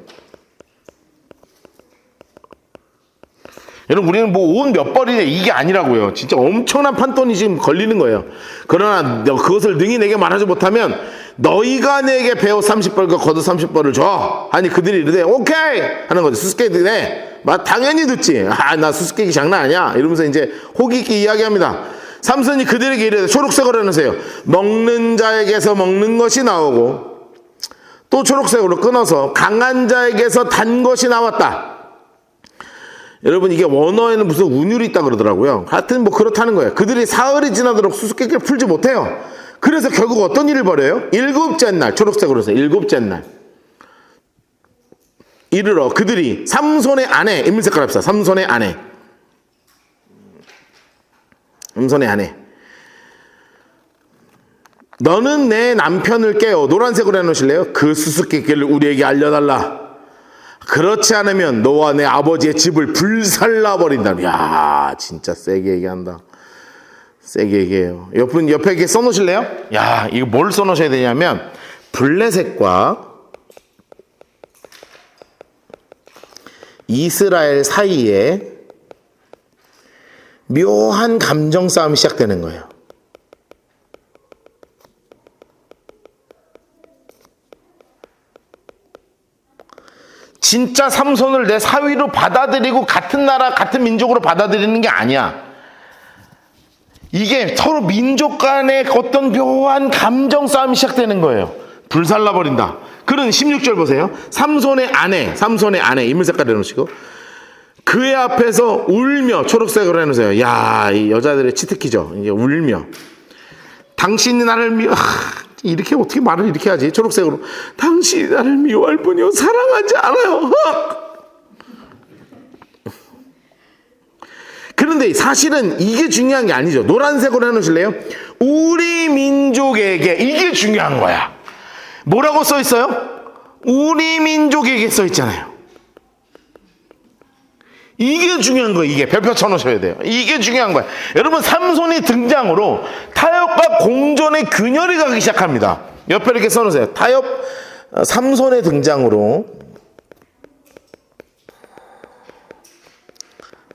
[SPEAKER 1] 여러분, 우리는 뭐 옷 몇 벌이냐 이게 아니라고요. 진짜 엄청난 판돈이 지금 걸리는 거예요. 그러나 그것을 능히 내게 말하지 못하면 너희가 내게 베옷 30벌과 겉옷 30벌을 줘. 아니 그들이 이르되 오케이 하는 거죠. 수수께끼네. 당연히 듣지. 나 수수께끼 장난 아니야. 이러면서 이제 호기 있게 이야기합니다. 삼손이 그들에게 이르되 초록색으로 해놓으세요. 먹는 자에게서 먹는 것이 나오고 또 초록색으로 끊어서 강한 자에게서 단 것이 나왔다. 여러분, 이게 원어에는 무슨 운율이 있다 그러더라고요. 하여튼 뭐 그렇다는 거예요. 그들이 사흘이 지나도록 수수께끼를 풀지 못해요. 그래서 결국 어떤 일을 벌여요? 일곱째 날, 초록색으로 해서 일곱째 날 이르러 그들이 삼손의 아내, 인물색깔 합시다. 삼손의 아내, 삼손의 아내, 너는 내 남편을 깨워. 노란색으로 해놓으실래요? 그 수수께끼를 우리에게 알려달라. 그렇지 않으면 너와 내 아버지의 집을 불살라버린다. 야, 진짜 세게 얘기한다. 세게 얘기해요. 옆에 이렇게 써놓으실래요? 야, 이거 뭘 써놓으셔야 되냐면 블레셋과 이스라엘 사이에 묘한 감정 싸움이 시작되는 거예요. 진짜 삼손을 내 사위로 받아들이고 같은 나라 같은 민족으로 받아들이는 게 아니야. 이게 서로 민족 간의 어떤 묘한 감정 싸움이 시작되는 거예요. 불살라버린다. 그런 16절 보세요. 삼손의 아내 인물 색깔 해놓으시고 그의 앞에서 울며, 초록색으로 해놓으세요. 야, 이 여자들의 치트키죠. 이게 울며 당신이 나를 이렇게 어떻게 말을 이렇게 하지? 초록색으로 당신이 나를 미워할 뿐이요 사랑하지 않아요. 그런데 사실은 이게 중요한 게 아니죠. 노란색으로 해놓으실래요? 우리 민족에게, 이게 중요한 거야. 뭐라고 써 있어요? 우리 민족에게 써 있잖아요. 이게 중요한 거예요. 이게 별표 쳐놓으셔야 돼요. 이게 중요한 거예요. 여러분, 삼손이 등장으로 타협과 공존의 균열이 가기 시작합니다. 옆에 이렇게 써놓으세요. 삼손의 등장으로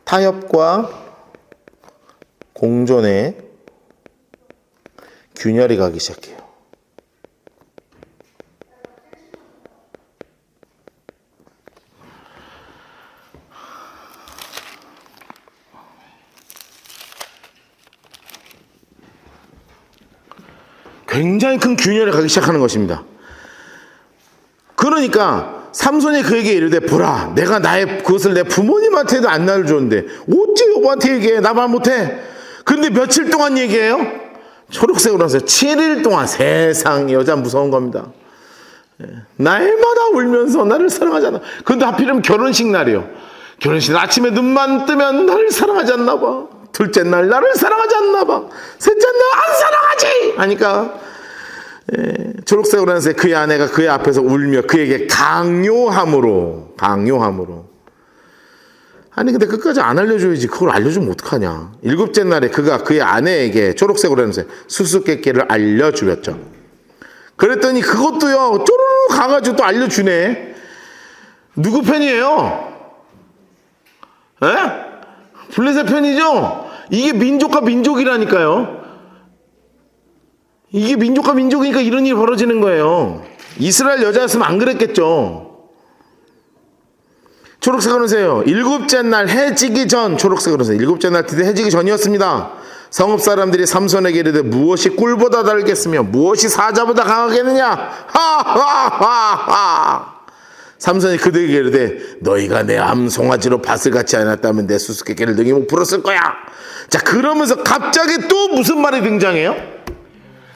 [SPEAKER 1] 타협과 공존의 균열이 가기 시작해요. 굉장히 큰 균열에 가기 시작하는 것입니다. 그러니까 삼손이 그에게 이르되 보라, 내가 그것을 내 부모님한테도 안 알려줬는데 어째 여보한테 얘기해? 나 말 못해. 그런데 며칠 동안 얘기해요? 초록색으로 하세요. 7일 동안. 세상, 여자 무서운 겁니다. 날마다 울면서 나를 사랑하지 않아. 그런데 하필이면 결혼식 날이에요. 결혼식 아침에 눈만 뜨면 나를 사랑하지 않나 봐. 둘째 날 나를 사랑하지 않나 봐. 셋째 날 안 사랑하지 하니까 초록색으로 해서 그의 아내가 그의 앞에서 울며 그에게 강요함으로. 아니 근데 끝까지 안 알려줘야지. 그걸 알려주면 어떡하냐. 일곱째 날에 그가 그의 아내에게 초록색으로 해서 수수께끼를 알려주었죠. 그랬더니 그것도요 쪼르르 가가지고 또 알려주네. 누구 편이에요? 에? 블레셋 편이죠? 이게 민족과 민족이라니까요. 이게 민족과 민족이니까 이런 일이 벌어지는 거예요. 이스라엘 여자였으면 안 그랬겠죠. 초록색으로 하세요. 일곱째 날 해지기 전, 초록색으로 하세요. 일곱째 날 드디어 해지기 전이었습니다. 성읍 사람들이 삼손에게 이르되 무엇이 꿀보다 달겠으며 무엇이 사자보다 강하겠느냐? 하하하하. 삼손이 그들에게 이르되 너희가 내 암송아지로 밭을 갖지 않았다면 내 수수께끼를 능히 못 풀었을 거야. 자, 그러면서 갑자기 또 무슨 말이 등장해요?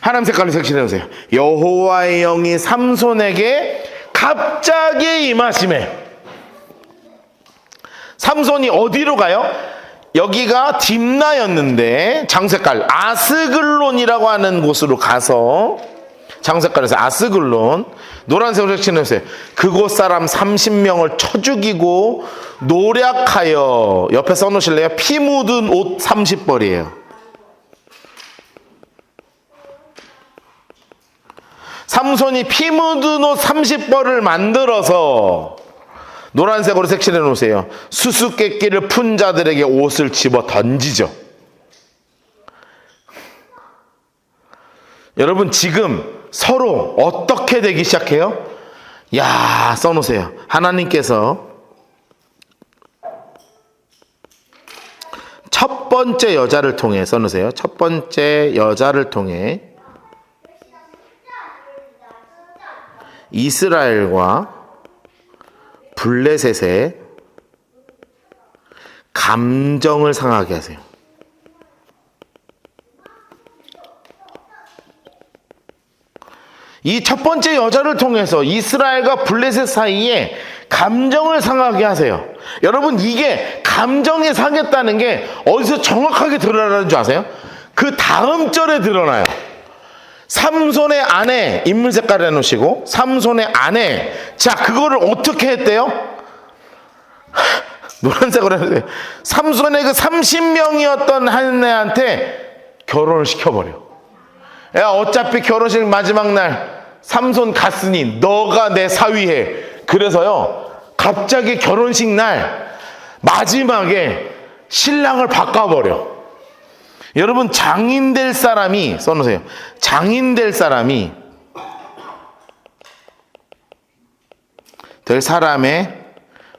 [SPEAKER 1] 하남 색깔로 색칠해보세요. 여호와의 영이 삼손에게 갑자기 임하시매. 삼손이 어디로 가요? 여기가 딥나였는데 장색깔 아스글론이라고 하는 곳으로 가서 장색깔에서 아스글론. 노란색으로 색칠해주세요. 그곳 사람 30명을 쳐 죽이고 노략하여, 옆에 써놓으실래요? 피 묻은 옷 30벌이에요. 삼손이 피 묻은 옷 30벌을 만들어서 노란색으로 색칠해 놓으세요. 수수께끼를 푼 자들에게 옷을 집어 던지죠. 여러분, 지금 서로 어떻게 되기 시작해요? 야, 써놓으세요. 하나님께서 첫 번째 여자를 통해, 써놓으세요. 첫 번째 여자를 통해 이스라엘과 블레셋의 감정을 상하게 하세요. 이 첫 번째 여자를 통해서 이스라엘과 블레셋 사이에 감정을 상하게 하세요. 여러분, 이게 감정이 상했다는 게 어디서 정확하게 드러나는 줄 아세요? 그 다음 절에 드러나요. 삼손의 아내, 인물 색깔을 해놓으시고, 삼손의 아내. 자, 그거를 어떻게 했대요? 노란색으로 해주세요. 삼손의 그 30명이었던 한 애한테 결혼을 시켜버려. 야, 어차피 결혼식 마지막 날 삼손 갔으니 너가 내 사위해. 그래서요, 갑자기 결혼식 날 마지막에 신랑을 바꿔버려. 여러분, 장인 될 사람이, 써놓으세요. 장인 될 사람이 될 사람의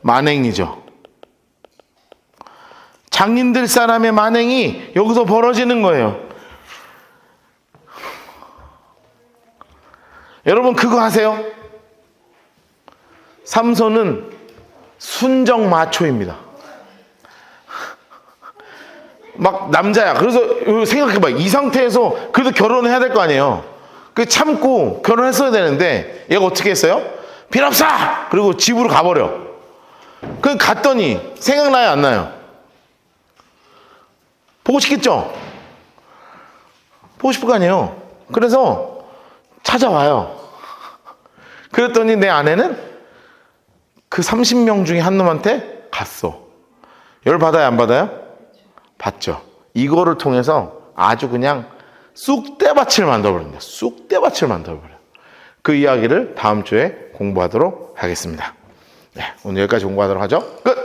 [SPEAKER 1] 만행이죠. 장인 될 사람의 만행이 여기서 벌어지는 거예요. 여러분, 그거 아세요? 삼손은 순정 마초입니다. 막 남자야. 그래서 생각해봐. 이 상태에서 그래도 결혼을 해야 될 거 아니에요. 그 참고 결혼했어야 되는데 얘가 어떻게 했어요? 필요 없어! 그리고 집으로 가버려. 그 갔더니 생각나요, 안 나요? 보고 싶겠죠? 보고 싶을 거 아니에요. 그래서 찾아와요. 그랬더니 내 아내는 그 30명 중에 한 놈한테 갔어. 열 받아요, 안 받아요? 받죠. 이거를 통해서 아주 그냥 쑥대밭을 만들어버립니다. 쑥대밭을 만들어버려요. 그 이야기를 다음 주에 공부하도록 하겠습니다. 네, 오늘 여기까지 공부하도록 하죠. 끝!